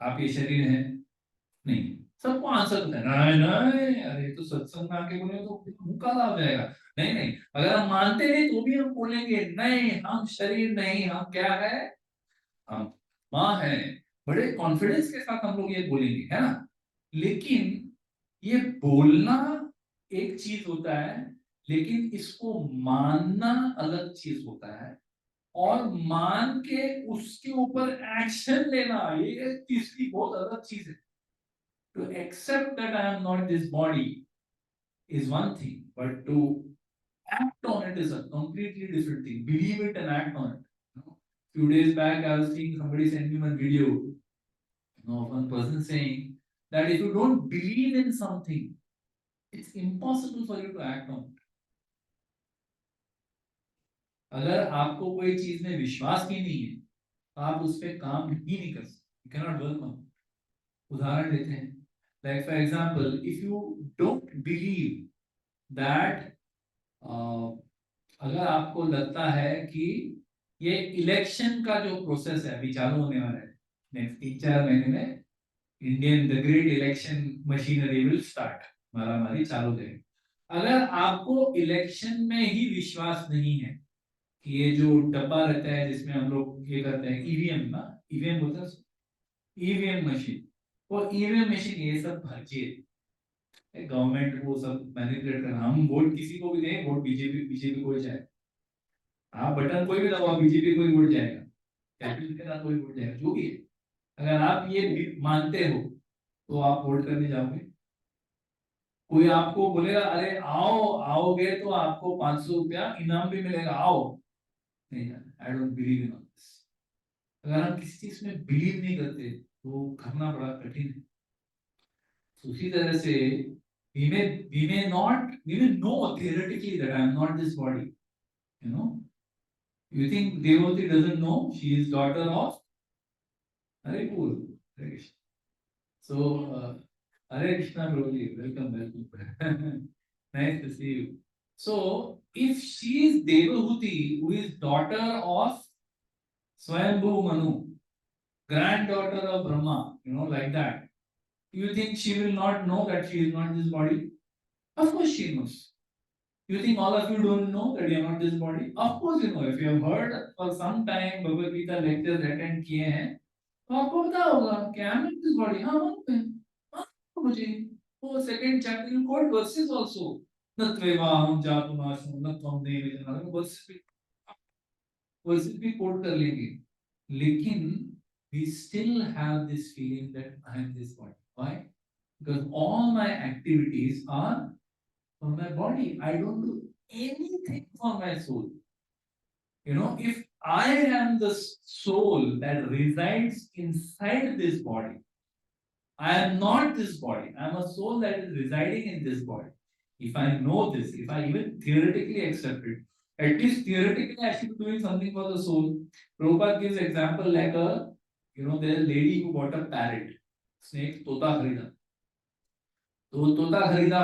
आप ये शरीर है, नहीं, सबको आंसर होता है नहीं नहीं, अरे तो सत्संग में आके बोले तो मुंह काला हो जाएगा, नहीं नहीं, अगर हम मानते नहीं तो भी हम बोलेंगे नहीं, हम शरीर नहीं, हम क्या है, हम माँ है, बड़े कॉन्फिडेंस के साथ हम लोग ये बोलेंगे, है ना। लेकिन ये बोलना एक चीज होता है, लेकिन इसको मानना अलग चीज होता है, और मान के उसके ऊपर एक्शन लेना ये तीसरी बहुत अलग चीज है। To accept that I am not this body is one thing, but to act on it is a completely different thing. Believe it and act on it. You know, few days back, I was seeing somebody send me one video, of one person saying that if you don't believe in something, it's impossible for you to act on it. अगर आपको कोई चीज में विश्वास ही नहीं है, आप उस पर काम ही नहीं कर सकते. You cannot work on it. उदाहरण देते हैं. Like for example, if you don't believe that अगर आपको लगता है कि ये इलेक्शन का जो प्रोसेस है अभी चालू होने वाला है, नेक्स्ट 3-4 महीने में Indian the great election machinery will start, मारामारी चालू है. अगर आपको इलेक्शन में ही विश्वास नहीं है कि ये जो डब्बा रहता है जिसमें हम लोग ये करते हैं, ईवीएम ना, ईवीएम बोलते हैं, ईवीएम मशीन, वो ईवीएम मशीन ये सब भर्जी है, गवर्नमेंट वो सब मैनिपुलेट करना. हम वोट किसी को भी दें, वोट बीजेपी बीजेपी को जाए, आप बटन कोई भी दबाओ बीजेपी को ही वोट जाएगा, कैपिटल के साथ कोई वोट जाएगा, जो भी है. अगर आप ये मानते हो तो आप वोट करने जाओगे. कोई आपको बोलेगा अरे आओ, आओगे तो आपको 500 रुपया इनाम भी मिलेगा, आओ, नहीं, I don't believe in this. अगर हम किसी चीज में बिलीव नहीं करते तो करना बड़ा कठिन है. उसी तरह से we may know theoretically that I am not this body, you know. You think Devahuti doesn't know she is daughter of Hare Cool, Hare Krishna. So Hare Krishna Prabhuji, welcome. Nice to see you. So if she is Devahuti, who is daughter of Swayambhu Manu, granddaughter of Brahma, you know, like that, you think she will not know that she is not this body? Of course she knows. You think all of you don't know that you are not this body? Of course you know. If you have heard for some time Bhagavad Gita lectures attend किए हैं, तो आपको पता होगा कि I am not this body. हाँ मानते हैं, हाँ मुझे वो second chapter you quote verses also. न त्वेवाहं जातुनाशं न त्वं देवी verses भी quote कर लेंगे. लेकिन we still have this feeling that I am this body. Why? Because all my activities are for my body. I don't do anything for my soul. You know, if I am the soul that resides inside this body, I am not this body. I am a soul that is residing in this body. If I know this, if I even theoretically accept it, at least theoretically I should be doing something for the soul. Prabhupada gives example like there's a lady who bought a parrot, snake, तोता खरीदा. तो तोता खरीदा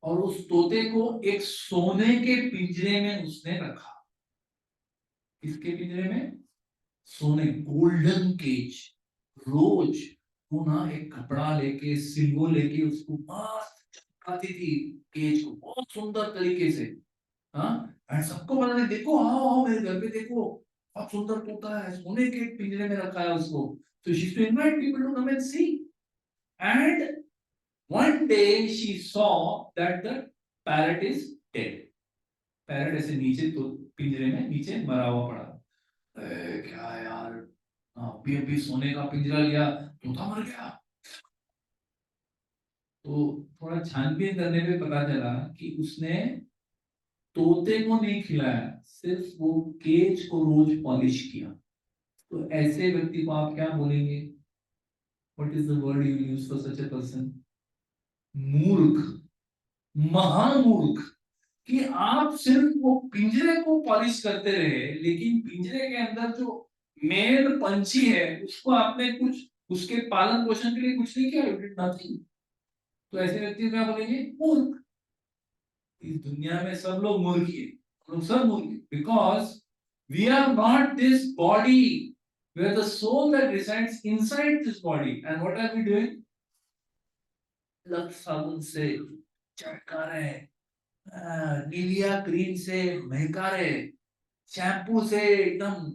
और उस तोते को एक सोने के पिंजरे में उसने रखा. किसके पिंजरे में? सोने, गोल्डन केज. रोज वो ना एक कपड़ा लेके, सिल्वर लेके उसको मस्त चमकाती थी केज को बहुत सुंदर तरीके से. हाँ, एंड सबको बताने, देखो आओ आओ मेरे घर पे देखो, बहुत सुंदर तोता है, सोने के पिंजरे में रखा है उसको. So she used to invite people to come and see. And one day she saw that the parrot is dead. Parrot ऐसे नीचे तो पिंजरे में नीचे मरा हुआ पड़ा. क्या यार, अभी सोने का पिंजरा लिया, तोता मर गया. तो थोड़ा छानबीन करने पे पता चला कि उसने तोते को नहीं खिलाया, सिर्फ वो केज को रोज पॉलिश किया. तो ऐसे व्यक्ति को आप क्या बोलेंगे? What is the word you use for such a person? मूर्ख, महामूर्ख. कि आप सिर्फ वो पिंजरे को पॉलिश करते रहे, लेकिन पिंजरे के अंदर जो मेल पंछी है उसको आपने कुछ उसके पालन पोषण के लिए कुछ नहीं किया, यू डिड नथिंग। तो ऐसे व्यक्ति को क्या बोलेंगे? मूर्ख। इस दुनिया में सब लोग मूर्ख ही हैं, हम लोग सब मूर्ख हैं, because we are not this body, we are the soul that resides inside this body, and what are we doing? Lux साबुन से चटका रहे, नीलिया क्रीम से महका रहे, शैम्पू से एकदम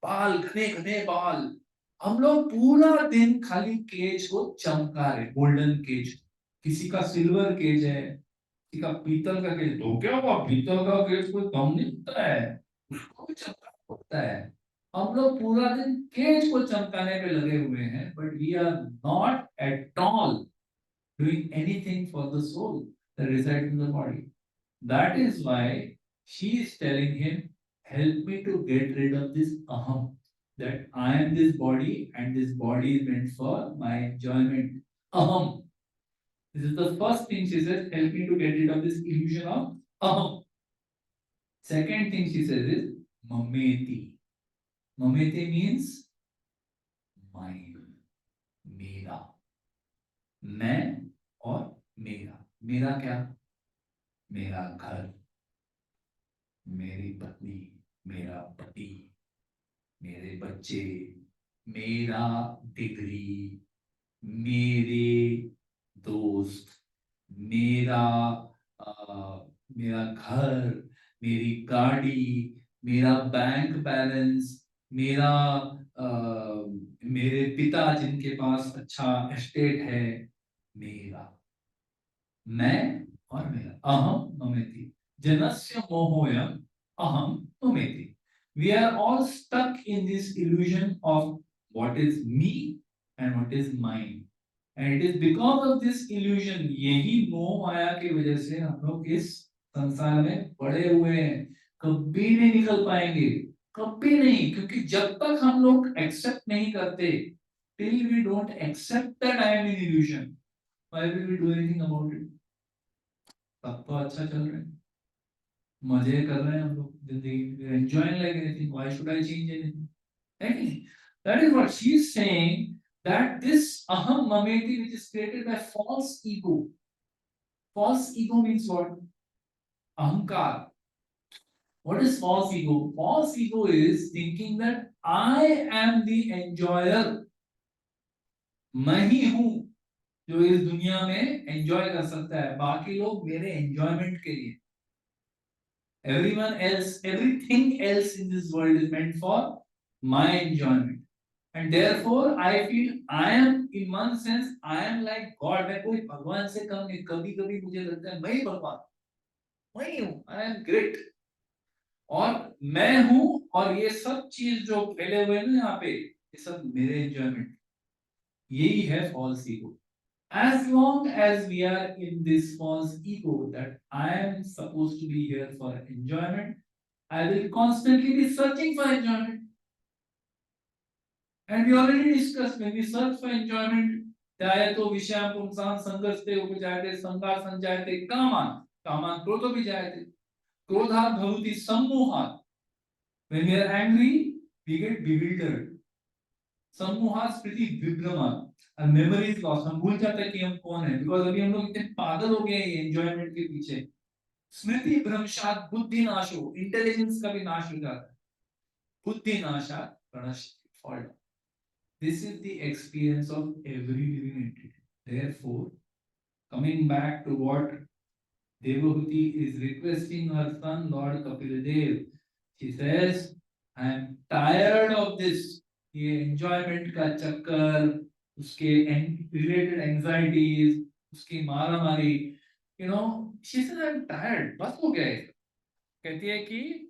बाल घने घने बाल। हम लोग पूरा दिन खाली केज को चमका रहे, गोल्डन केज। किसी का सिल्वर केज है, किसी का पीतल का केज। तो क्या हुआ, पीतल का केज कोई कम नहीं होता है, उसको भी चमकाना होता है। हम लोग पूरा दिन केज को चमकाने पे लगे हुए हैं, but we are not at all doing anything for the soul that resides in the body. That is why she is telling him, help me to get rid of this aham, that I am this body and this body is meant for my enjoyment. Aham. This is the first thing she says, help me to get rid of this illusion of aham. Second thing she says is mameti. Mameti means mine, मेरा, मैं और मेरा। मेरा क्या? मेरा घर, मेरी पत्नी, मेरा पति, मेरे बच्चे, मेरा डिग्री, मेरे दोस्त, मेरा मेरा घर, मेरी गाड़ी, मेरा बैंक बैलेंस, मेरा मेरे पिता जिनके पास अच्छा एस्टेट है, मेरा, मैं और मेरा। अहम ममेति, जनस्य मोहोयम aham mameti. We are all stuck in this illusion of what is me and what is mine. And it is because of this illusion, यही मोह माया की वजह से हम लोग इस संसार में पड़े हुए हैं। कभी नहीं निकल पाएंगे, कभी नहीं, क्योंकि जब तक हम लोग एक्सेप्ट नहीं करते, till we don't accept that I am in illusion, why will we do anything about it? तब तो अच्छा चल रहा है, मजे कर रहे हैं हम लोग जिंदगी, enjoying like anything, why should I change anything? है। That is what she is saying, that this aham mameti which is created by false ego. False ego means what? Ahankar. What is false ego? False ego is thinking that I am the enjoyer. मैं ही हूं जो इस दुनिया में enjoy कर सकता है, बाकी लोग मेरे एंजॉयमेंट के लिए। Everyone else, everything else in this world is meant for my enjoyment. And therefore, I feel I am, in one sense, I am like God. मैं कोई भगवान से कम नहीं, कभी कभी मुझे लगता है मैं ही भगवान, मैं ही हूँ, I am great। और मैं हूँ, और ये सब चीज जो फैले हुए हैं ना यहाँ पे, ये सब मेरे एंजॉयमेंट। यही है false ego. As long as we are in this false ego that I am supposed to be here for enjoyment, I will constantly be searching for enjoyment. And we already discussed, when we search for enjoyment, चाहे तो विषय पुंसान संगस्ते उपजायते संगार संजायते कामान, कामान क्रोधो भी जायते, क्रोधात् भवति सम्मोहात्। When we are angry, we get bewildered. सम्मोहात् Smriti विभ्रमात्, and memory is lost. हम भूल जाते हैं कि हम कौन है, because अभी हम लोग इतने पागल हो गए हैं enjoyment के पीछे। स्मृति भ्रंशात् बुद्धि नाशो, इंटेलिजेंस का भी नाश हो जाता है। बुद्धि नाशात् प्रणश्यति, fall down. This is the experience of every living entity. Therefore, coming back to what Devahuti is requesting her son, Lord Kapila, she says, I am tired of this. ये enjoyment का चक्कर, उसके related anxieties, उसकी मारामारी, she says, I am tired. बस हो गया है। कहती है कि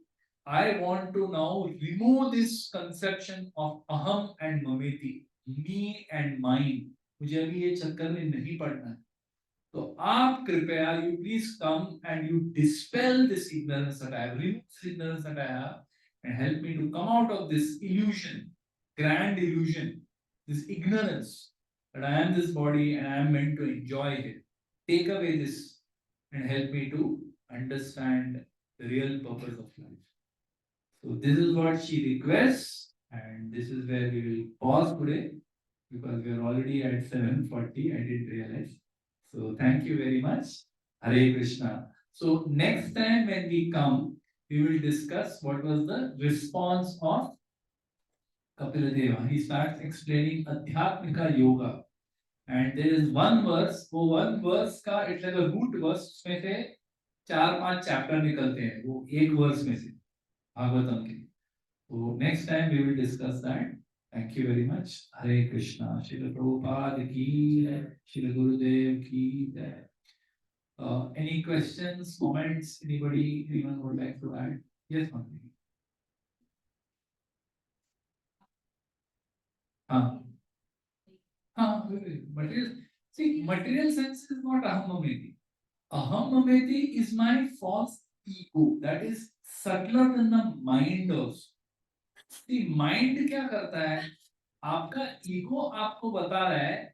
I want to now remove this conception of aham and mameti, me and mine. मुझे अभी ये चक्कर में नहीं पड़ना है। तो आप कृपया, you please come and you dispel this ignorance that I have, remove this ignorance that I have, and help me to come out of this illusion, grand illusion, this ignorance that I am this body and I am meant to enjoy it. Take away this and help me to understand the real purpose of life. So this is what she requests, and this is where we will pause today because we are already at 7:40. I didn't realize. So thank you very much. Hare Krishna. So next time when we come, we will discuss what was the response of Kapila Deva. He starts explaining Adhyatmika Yoga. And there is one verse, वो one verse का it's like a root verse, उसमें से 4-5 chapter निकलते हैं वो एक verse में से भागवतम के. So next time we will discuss that. Thank you very much. Hare Krishna. Srila Prabhupada ki jai. Srila Gurudev ki jai. Any questions, comments? Anybody, anyone would like to add? Yes, Mansi. Material. See, material sense is not ahamameti. Ahamameti is my false ego. That is subtler than the mind also. See, mind क्या करता है? आपका ego आपको बता रहा है,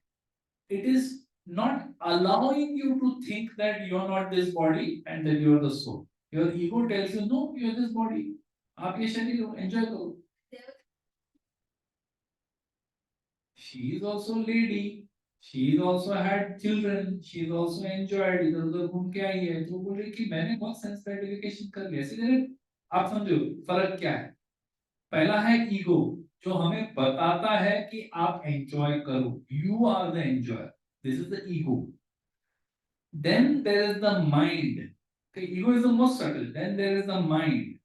it is not allowing you to think that you are not this body and that you are the soul. Your ego tells you, no, you are this body. आप ये शरीर हो, enjoy करो. She is also lady. She is also had children. She is also enjoyed. इधर उधर घूम के आई है. तो बोले कि मैंने बहुत सेंस ग्रेटिफिकेशन कर लिया. इसीलिए आप समझो फर्क क्या है. पहला है ईगो जो हमें बताता है कि आप एंजॉय करो. You are the enjoyer. This is the ego. Then there is the mind. Okay, ego is the most subtle. Then there is the mind,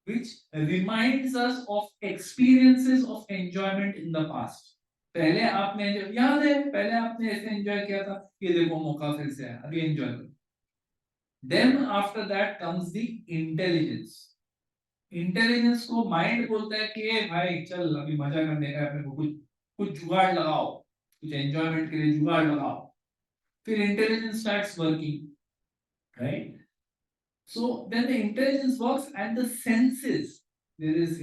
which reminds us of experiences of enjoyment in the past. पहले आपने याद है पहले आपने ऐसे enjoy किया था. ये देखो मौका फिर से है, अभी एंजॉय करो. Then after that comes the intelligence. Intelligence को माइंड बोलता है कि ए भाई चल अभी मजा करने का, अपने को कुछ जुगाड़ लगाओ, कुछ एंजॉयमेंट के लिए जुगाड़ लगाओ. फिर intelligence starts working, right? So then the intelligence works and the senses. There is,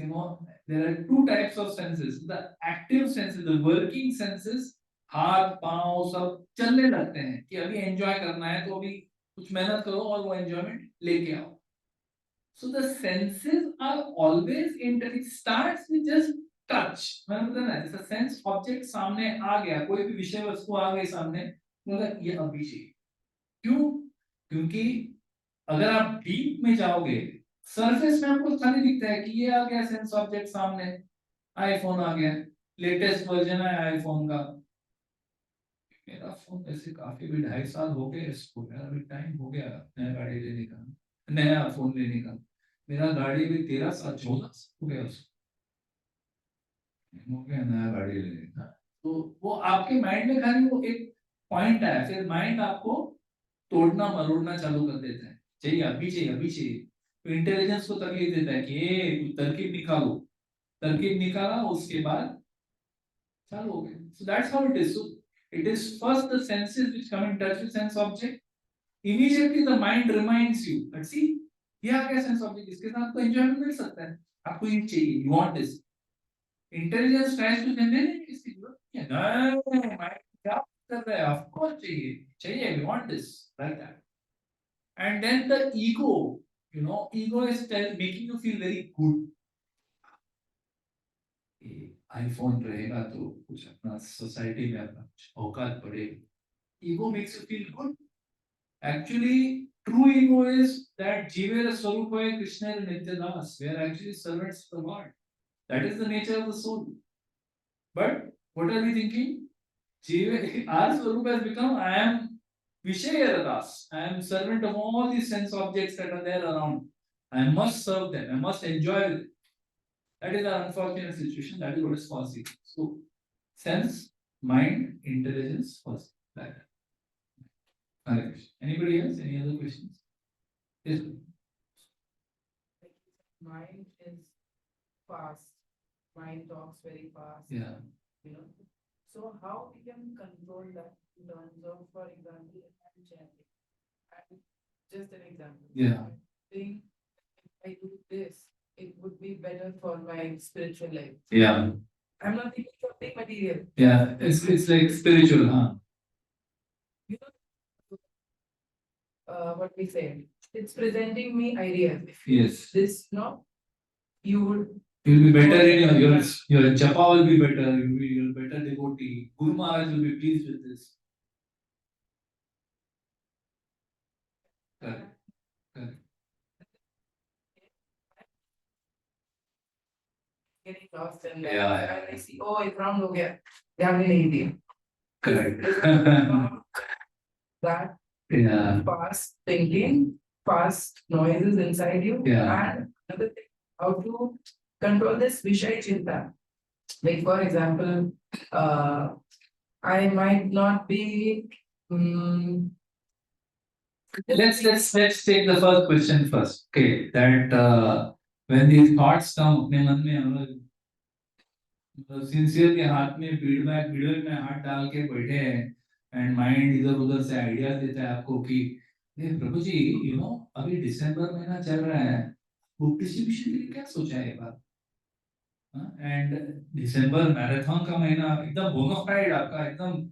there are two types of senses. The active senses, the working senses, हाथ पांव सब चलने लगते हैं कि अभी एंजॉय करना है तो अभी कुछ मेहनत करो और वो एंजॉयमेंट लेके आओ. So the senses are always it starts with just touch. मैंने बताया ना जैसे सेंस ऑब्जेक्ट सामने आ गया, कोई भी विषय वस्तु आ गई सामने, मतलब ये अभी चाहिए. क्यों? क्योंकि अगर आप डीप में जाओगे सरफेस में आपको खाली दिखता है कि ये आ गया सेंस ऑब्जेक्ट सामने, आईफोन आ गया, लेटेस्ट वर्जन है आईफोन का. मेरा फोन ऐसे काफी भी 2.5 साल हो गए इसको, यार अभी टाइम हो गया नया गाड़ी लेने का, नया फोन लेने का. मेरा गाड़ी भी 13 साल 14 साल हो गया उसको, हो गया नया गाड़ी लेने का. तो वो आपके माइंड में खाली वो एक पॉइंट है, फिर माइंड आपको तोड़ना मरोड़ना चालू कर देता है. चाहिए अभी चाहिए अभी चाहिए. तो इंटेलिजेंस को तकलीफ देता है कि ये कुछ तरकीब निकालो. तरकीब निकाला उसके बाद चालू हो गया. So that's how it is. So it is first the senses which come in touch with sense object. Immediately the mind reminds you that see ये आ गया सेंस ऑब्जेक्ट, इसके साथ तो एंजॉयमेंट मिल सकता है, आपको ये चाहिए, you want this. Intelligence tries to generate इसकी जरूरत नहीं है. नहीं माइंड क्या कर रहा है, ऑफ कोर्स चाहिए चाहिए, we want this like that. And then the ego, ego is making you feel very good. IPhone रहेगा तो कुछ अपना सोसाइटी में अपना कुछ औकात बढ़ेगी. Ego makes you feel good. Actually, true ego is that Jivera Swarupa Krishna Nityadas. We are actually servants of the Lord. That is the nature of the soul. But what are we thinking? Our Swarupa has become, I am Vishayaradas. I am servant of all these sense objects that are there around. I must serve them. I must enjoy them. That is our unfortunate situation. That is what is causing. So, sense, mind, intelligence, first. Like that. Anybody else? Any other questions? Yes. Mind is fast. Mind talks very fast. Yeah. So how we can control that in terms of, for example, if I'm chanting, and just an example. Yeah. Think if I do this, it would be better for my spiritual life. Yeah. I'm not thinking something material. Yeah. It's like spiritual, huh? What we say, it's presenting me ideas. If Yes. this, you would. You'll be better in your japa will be better. You'll be better devotee. Guru Maharaj will be pleased with this. Correct. Correct. Getting lost in Yeah. and I see, oh, it's wrong हो गया, ध्यान ही नहीं दिया. Correct. That Yeah. fast thinking, fast noises inside you, Yeah. and another thing, how to control this Vishay Chinta. Like, for example, I might not be. Let's take the first question first. Okay, that when these thoughts come अपने मन में हम लोग sincere के हाथ में feedback में हाथ डाल के बैठे हैं एंड माइंड इधर उधर से आइडियाज देता है आपको कि ये प्रभु जी अभी दिसंबर महीना चल रहा है बुक डिस्ट्रीब्यूशन के लिए क्या सोचा है बात एंड दिसंबर मैराथन का महीना एकदम बोनाफाइड आपका एकदम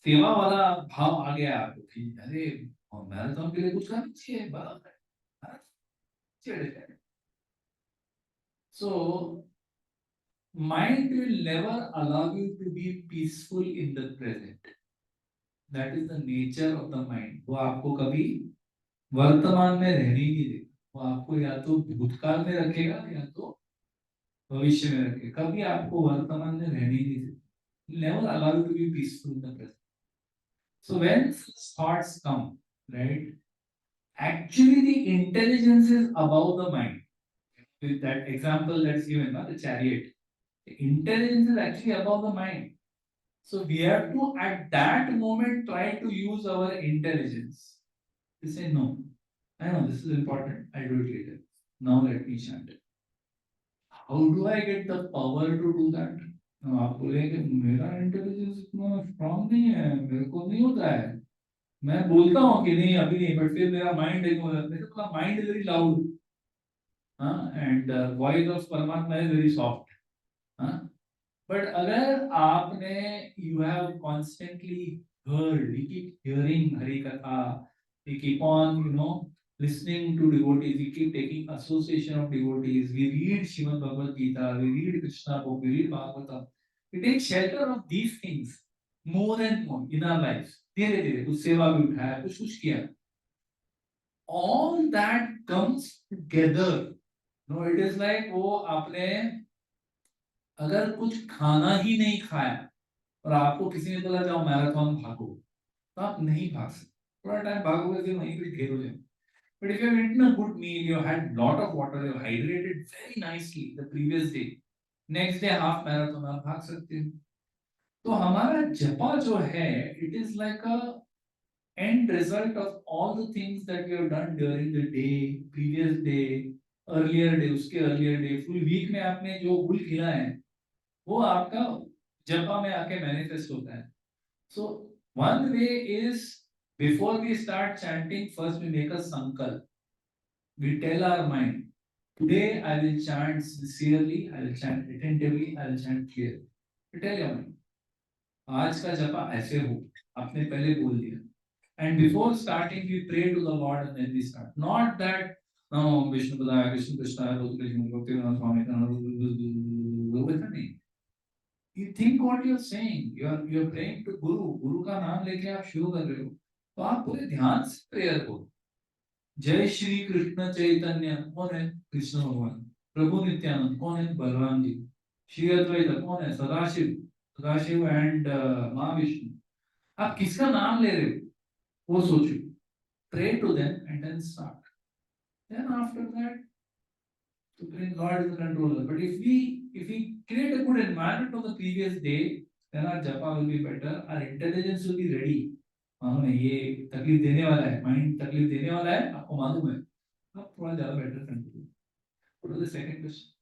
सेवा वाला भाव आ गया आपको कि अरे मैराथन के लिए कुछ करना चाहिए बराबर है so mind will never allow you to be peaceful in the present that is the nature of the mind वो आपको कभी वर्तमान में रहने ही नहीं देगा वो आपको या तो भूतकाल में रखेगा या तो भविष्य में रखेगा कभी आपको वर्तमान में रहने ही नहीं देगा never allow you to be peaceful in the present so when such thoughts come right actually the intelligence is above the mind with that example that's given the chariot the intelligence is actually above the mind so we have to at that moment try to use our intelligence to say no I know this is important I do it later now let me chant it how do I get the power to do that आप बोले कि मेरा intelligence इतना strong नहीं है मेरे को नहीं होता है मैं बोलता हूँ कि नहीं अभी नहीं बट फिर मेरा माइंड मेरा mind is very loud and voice of परमात्मा इज वेरी सॉफ्ट बट अगर आपने you have constantly heard we keep hearing hari katha we keep on listening to devotees we keep taking association of devotees we read Srimad Bhagavad Gita we read Krishna book we read Bhagavatam we take shelter of these things more and more in our lives धीरे धीरे कुछ सेवा भी उठाया कुछ कुछ किया all that comes together no it is like वो आपने अगर कुछ खाना ही नहीं खाया और आपको किसी ने बोला जाओ मैराथन भागो तो आप नहीं भाग सकते थोड़ा टाइम भागोगे फिर वहीं पे ढेर हो जाएंगे but if you have eaten a good meal you had lot of water you hydrated very nicely the previous day next day half marathon आप भाग सकते हो तो हमारा जपा जो है it is like a end result of all the things that we have done during the day previous day earlier day उसके earlier day full week में आपने जो गुल खिला है वो आपका जपा में आके मैनिफेस्ट होता है so one way is before we start chanting first we make a sankalp we tell our mind today I will chant sincerely I will chant attentively I will chant clearly you tell your mind आज का जपा ऐसे हो आपने पहले बोल दिया and before starting we pray to the Lord and then we start not that no Vishnu Padaya Krishna Krishna Krishna Bhakti Swami वैसा नहीं you think what you're saying you're praying to guru का नाम लेके आप शुरू कर रहे हो तो आप पूरे ध्यान से प्रेयर करो जय श्री कृष्ण चैतन्य कौन है कृष्ण भगवान प्रभु नित्यानंद कौन है बलराम जी श्री अद्वैत कौन है सदाशिव एंड माँ विष्णु आप किसका नाम ले रहे हो वो सोचो pray to them and then start then after that to bring God is the controller. But if we create a good environment on the previous day, then our japa will be better. Our intelligence will be ready. मालूम है ये तकलीफ देने वाला है mind तकलीफ देने वाला है आपको मालूम है आप थोड़ा ज्यादा better control what was the second question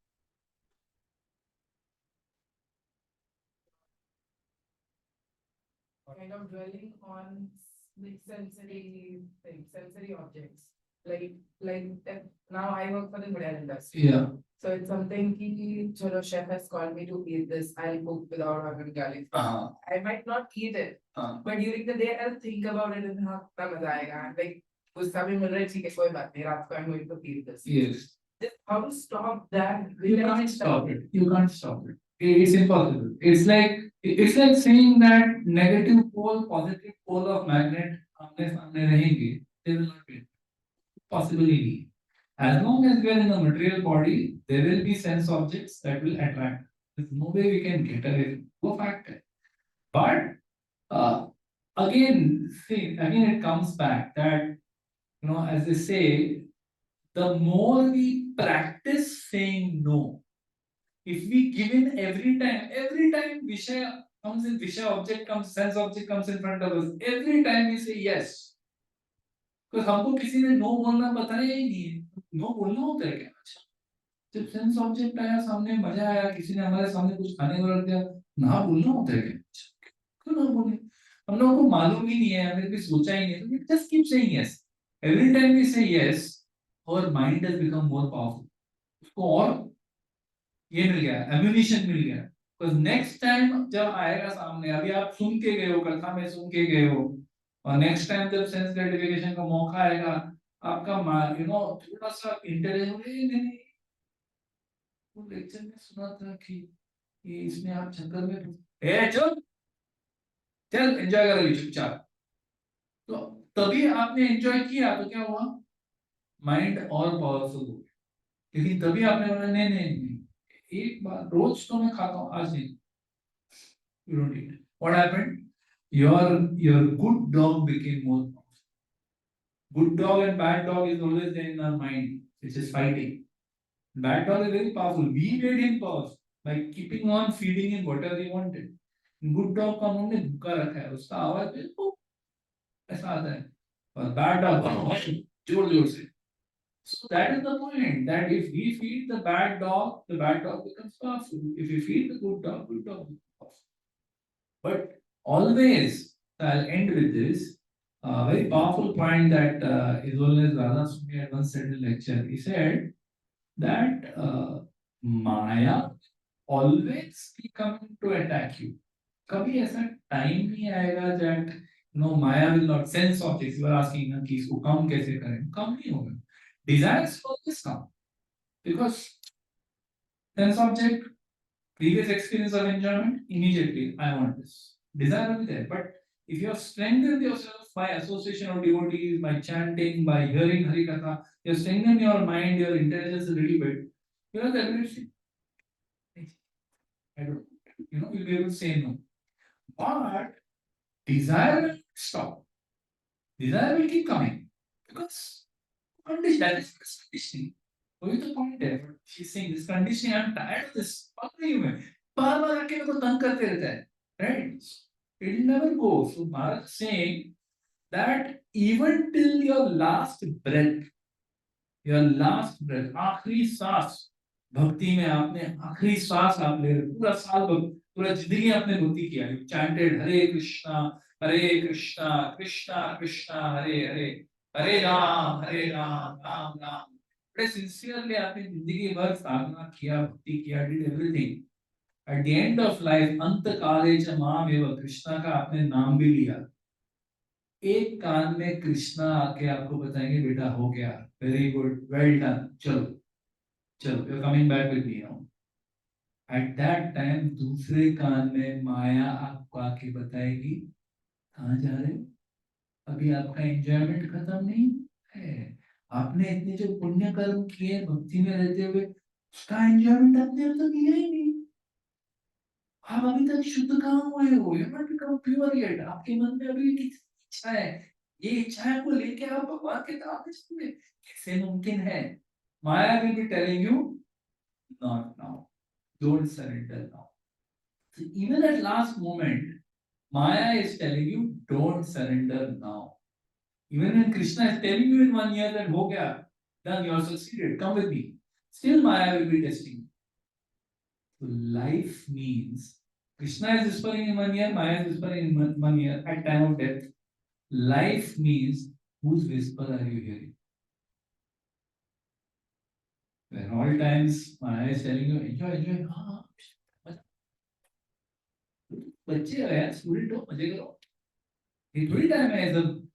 kind of dwelling on like sensory objects. Like now I work for the hotel industry. yeah So it's something ki chalo chef has called me to eat this. I'll cook without having garlic. I might not eat it, but during the day I'll think about it and how maza aayega. Like गुस्सा भी मिल रहा है, ठीक है कोई बात नहीं, रात को I'm going to feel this. Yes. Just how to stop that? You can't stop it. You can't stop it. It's impossible. It's like saying that negative pole, positive pole of magnet आमने सामने रहेंगे. They will not be possibly be. As long as we are in the material body, there will be sense objects that will attract. There's no way we can get away from it. Go factor. But uh, again it comes back that as they say, the more we practice saying no, if we give in every time Vishaya comes in, Vishaya object comes, sense object comes in front of us, every time we say yes. Because हमको किसी ने no बोलना बताया ही नहीं है. No बोलना होता है क्या? अच्छा, जब सेंस ऑब्जेक्ट आया सामने, मजा आया, किसी ने हमारे सामने कुछ खाने को रख दिया, ना बोलना होता है क्या? अच्छा, क्यों ना बोले? हम लोगों को मालूम ही नहीं है, हमने कभी सोचा ही नहीं, तो we just keep saying yes. Every time we say yes, our mind has become more powerful. उसको और ये मिल गया, एम्यूनिशन मिल गया. Because next time जब आएगा सामने, अभी आप सुन के गए हो, कथा में सुन के गए हो, और नेक्स्ट टाइम जब सेंस ग्रेटिफिकेशन का मौका आएगा, आपका थोड़ा सा इंटरेस्ट हो, नहीं वो लेक्चर में सुना था कि ये इसमें आप चक्कर में चुप, चल एंजॉय करो चुपचाप. तो तभी आपने एंजॉय किया तो क्या हुआ, माइंड और पावरफुल हो गया. लेकिन तभी आपने बोला नहीं नहीं नहीं, एक बार रोज तो मैं खाता हूँ, आज नहीं. You don't eat. What happened? Your good dog became more powerful. Good dog and bad dog is always there in our mind. It's just fighting. Bad dog is very powerful. We made him powerful by keeping on feeding him whatever he wanted. Good dog का हमने भूखा रखा है, उसका आवाज बिल्कुल ऐसा आता है. और bad dog जोर जोर से. So that is the point. That if we feed the bad dog becomes powerful. If we feed the good dog becomes powerful. But always, I'll end with this very powerful point that His Holiness Radha Swami had once said in a lecture. He said that Maya always be coming to attack you. कभी ऐसा time नहीं आएगा that Maya will not sense objects. You are asking ना कि इसको कम कैसे करें? कम नहीं होगा. Desires will always come because sense object, previous experience of enjoyment, immediately I want this. Desire will be there. But if you have strengthened yourself by association of devotees, by chanting, by hearing Harikatha, you have strengthened your mind, your intelligence a little bit, you have the ability to say, I don't, you'll be able to say no. But desire will stop. Desire will keep coming. Because condition, that is conditioning. वही तो point है. She's saying this conditioning, I'm tired of this. पक रही हूँ मैं. बार-बार आके मेरे को तंग करते रहता है. Right? It will never go. So Bharat is saying that even till your last breath, आखिरी सांस, भक्ति में आपने आखिरी सांस आप ले रहे, पूरा साल पूरा जिंदगी आपने भक्ति किया, you chanted हरे कृष्णा कृष्णा कृष्णा हरे हरे, हरे राम राम राम. बड़े सिंसियरली आपने जिंदगी भर साधना किया, भक्ति किया, did everything. At the end of life, अंत काले च माम एव कृष्णा का आपने नाम भी लिया. एक कान में कृष्णा आके आपको बताएंगे बेटा हो गया, वेरी गुड, वेल डन, चलो चलो, you are coming back with me now. At that time दूसरे कान में माया आपको आके बताएगी कहाँ जा रहे हो, अभी आपका एंजॉयमेंट खत्म नहीं है, आपने इतने जो पुण्य कर्म किए भक्ति में रहते हुए उसका एंजॉयमेंट आपने अब तक किया ही नहीं. आप अभी तक शुद्ध कहाँ हुए हो, you not become pure yet. आपके मन में अभी कितनी इच्छा है, ये इच्छाएं को लेके आप भगवान के नाम में चलोगे, कैसे मुमकिन है? Maya will be telling you not now, don't surrender now. So even at last moment, Maya is telling you don't surrender now. Even when Krishna is telling you in 1 year that ho gaya, done, you have succeeded, come with me, still Maya will be testing you. So life means Krishna is whispering in 1 year, Maya is whispering in 1 year at time of death. Life means whose whisper are you hearing? When all times Maya is telling you enjoy, enjoy, हाँ बच्चे हो यार, student हो, मजे करो. ये थोड़ी time है सब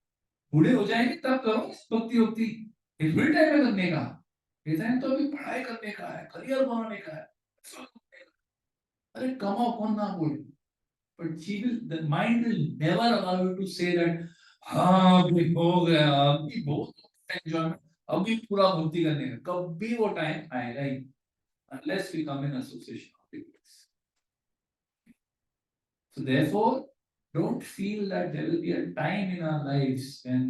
बूढ़े हो जाएंगे तब करो भक्ति वक्ति, इस टाइम में करने का, ये टाइम तो अभी पढ़ाई करने का है, करियर बनाने का है। अरे कमाओ, कौन ना बोले, but the mind will never allow you to say that हाँ अभी हो गया, अभी बहुत एंजॉयमेंट, अभी पूरा भक्ति करने का, कभी वो टाइम आएगा ही, unless we come in association of ignorance. So therefore, don't feel that there will be a time in our lives when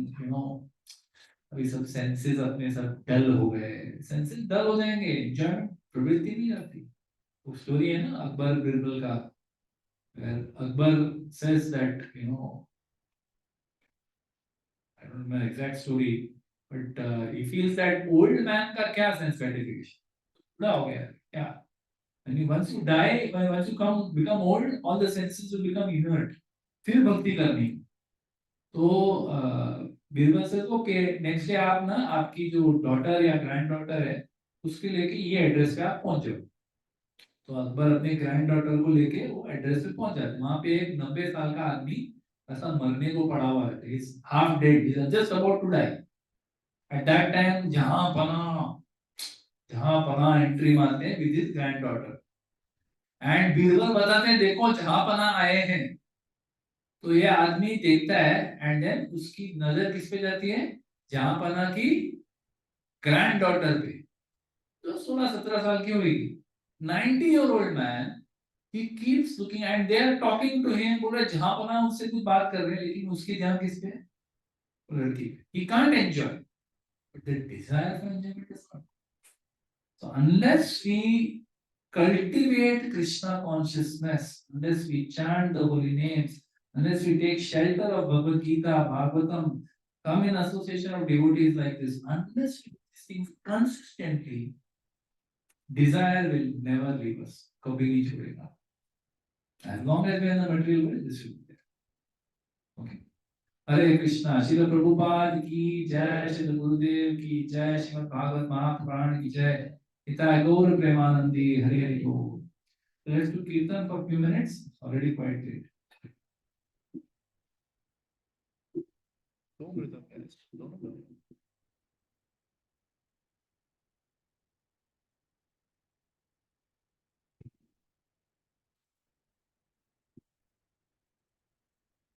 अभी सब सेंसेस अपने सब डल हो गए, सेंसेस डल हो जाएंगे, एंजॉयमेंट प्रवृत्ति नहीं रहती। वो स्टोरी है ना अकबर बिरबल का, Akbar says that I don't remember exact story, but he feels that old man का क्या sense gratification, पूरा हो गया क्या, and once you die, once you become old, all the senses will become inert, फिर भक्ति करनी। तो बीरबल से ओके, नेक्स्ट डे आप ना आपकी जो डॉटर या ग्रैंड डॉटर है उसके लेके ये एड्रेस पे आप पहुंच जाओ। तो अकबर अपने ग्रैंड डॉटर को लेके वो एड्रेस पे पहुंच जाते, वहां पे एक 90 साल का आदमी ऐसा मरने को पड़ा हुआ है, is half dead, is just about to die. At that time जहां पना एंट्री मारते हैं with his granddaughter, and Birbal बताते हैं देखो जहां पना आए हैं। तो ये आदमी देखता है एंड देन उसकी नजर किस पे जाती है, जहां पना की ग्रैंड डॉटर पे, जो 16-17 साल की होगी, 90-year-old man, he keeps looking and they are talking to him, बोल रहे जहां पना उससे कुछ बात कर रहे हैं, लेकिन उसकी ध्यान किस पे है, वो लड़की पे। he can't enjoy, but the desire for enjoyment is not. So unless we cultivate Krishna consciousness, unless we chant the holy names, unless we take shelter of Bhagavad Gita, Bhagavatam, come in association of devotees like this, unless we do these things consistently, desire will never leave us. कभी नहीं छोड़ेगा. As long as we are in the material world, this will be there. Okay. हरे कृष्णा। श्रील प्रभुपाद की जय, श्रील गुरुदेव की जय, श्रीमद् भागवत महापुराण की जय, हिताय गौर प्रेमानंदी, हरि हरि बोल। Let's do kirtan for a few minutes. Already quite late. दो मिनट, दोनों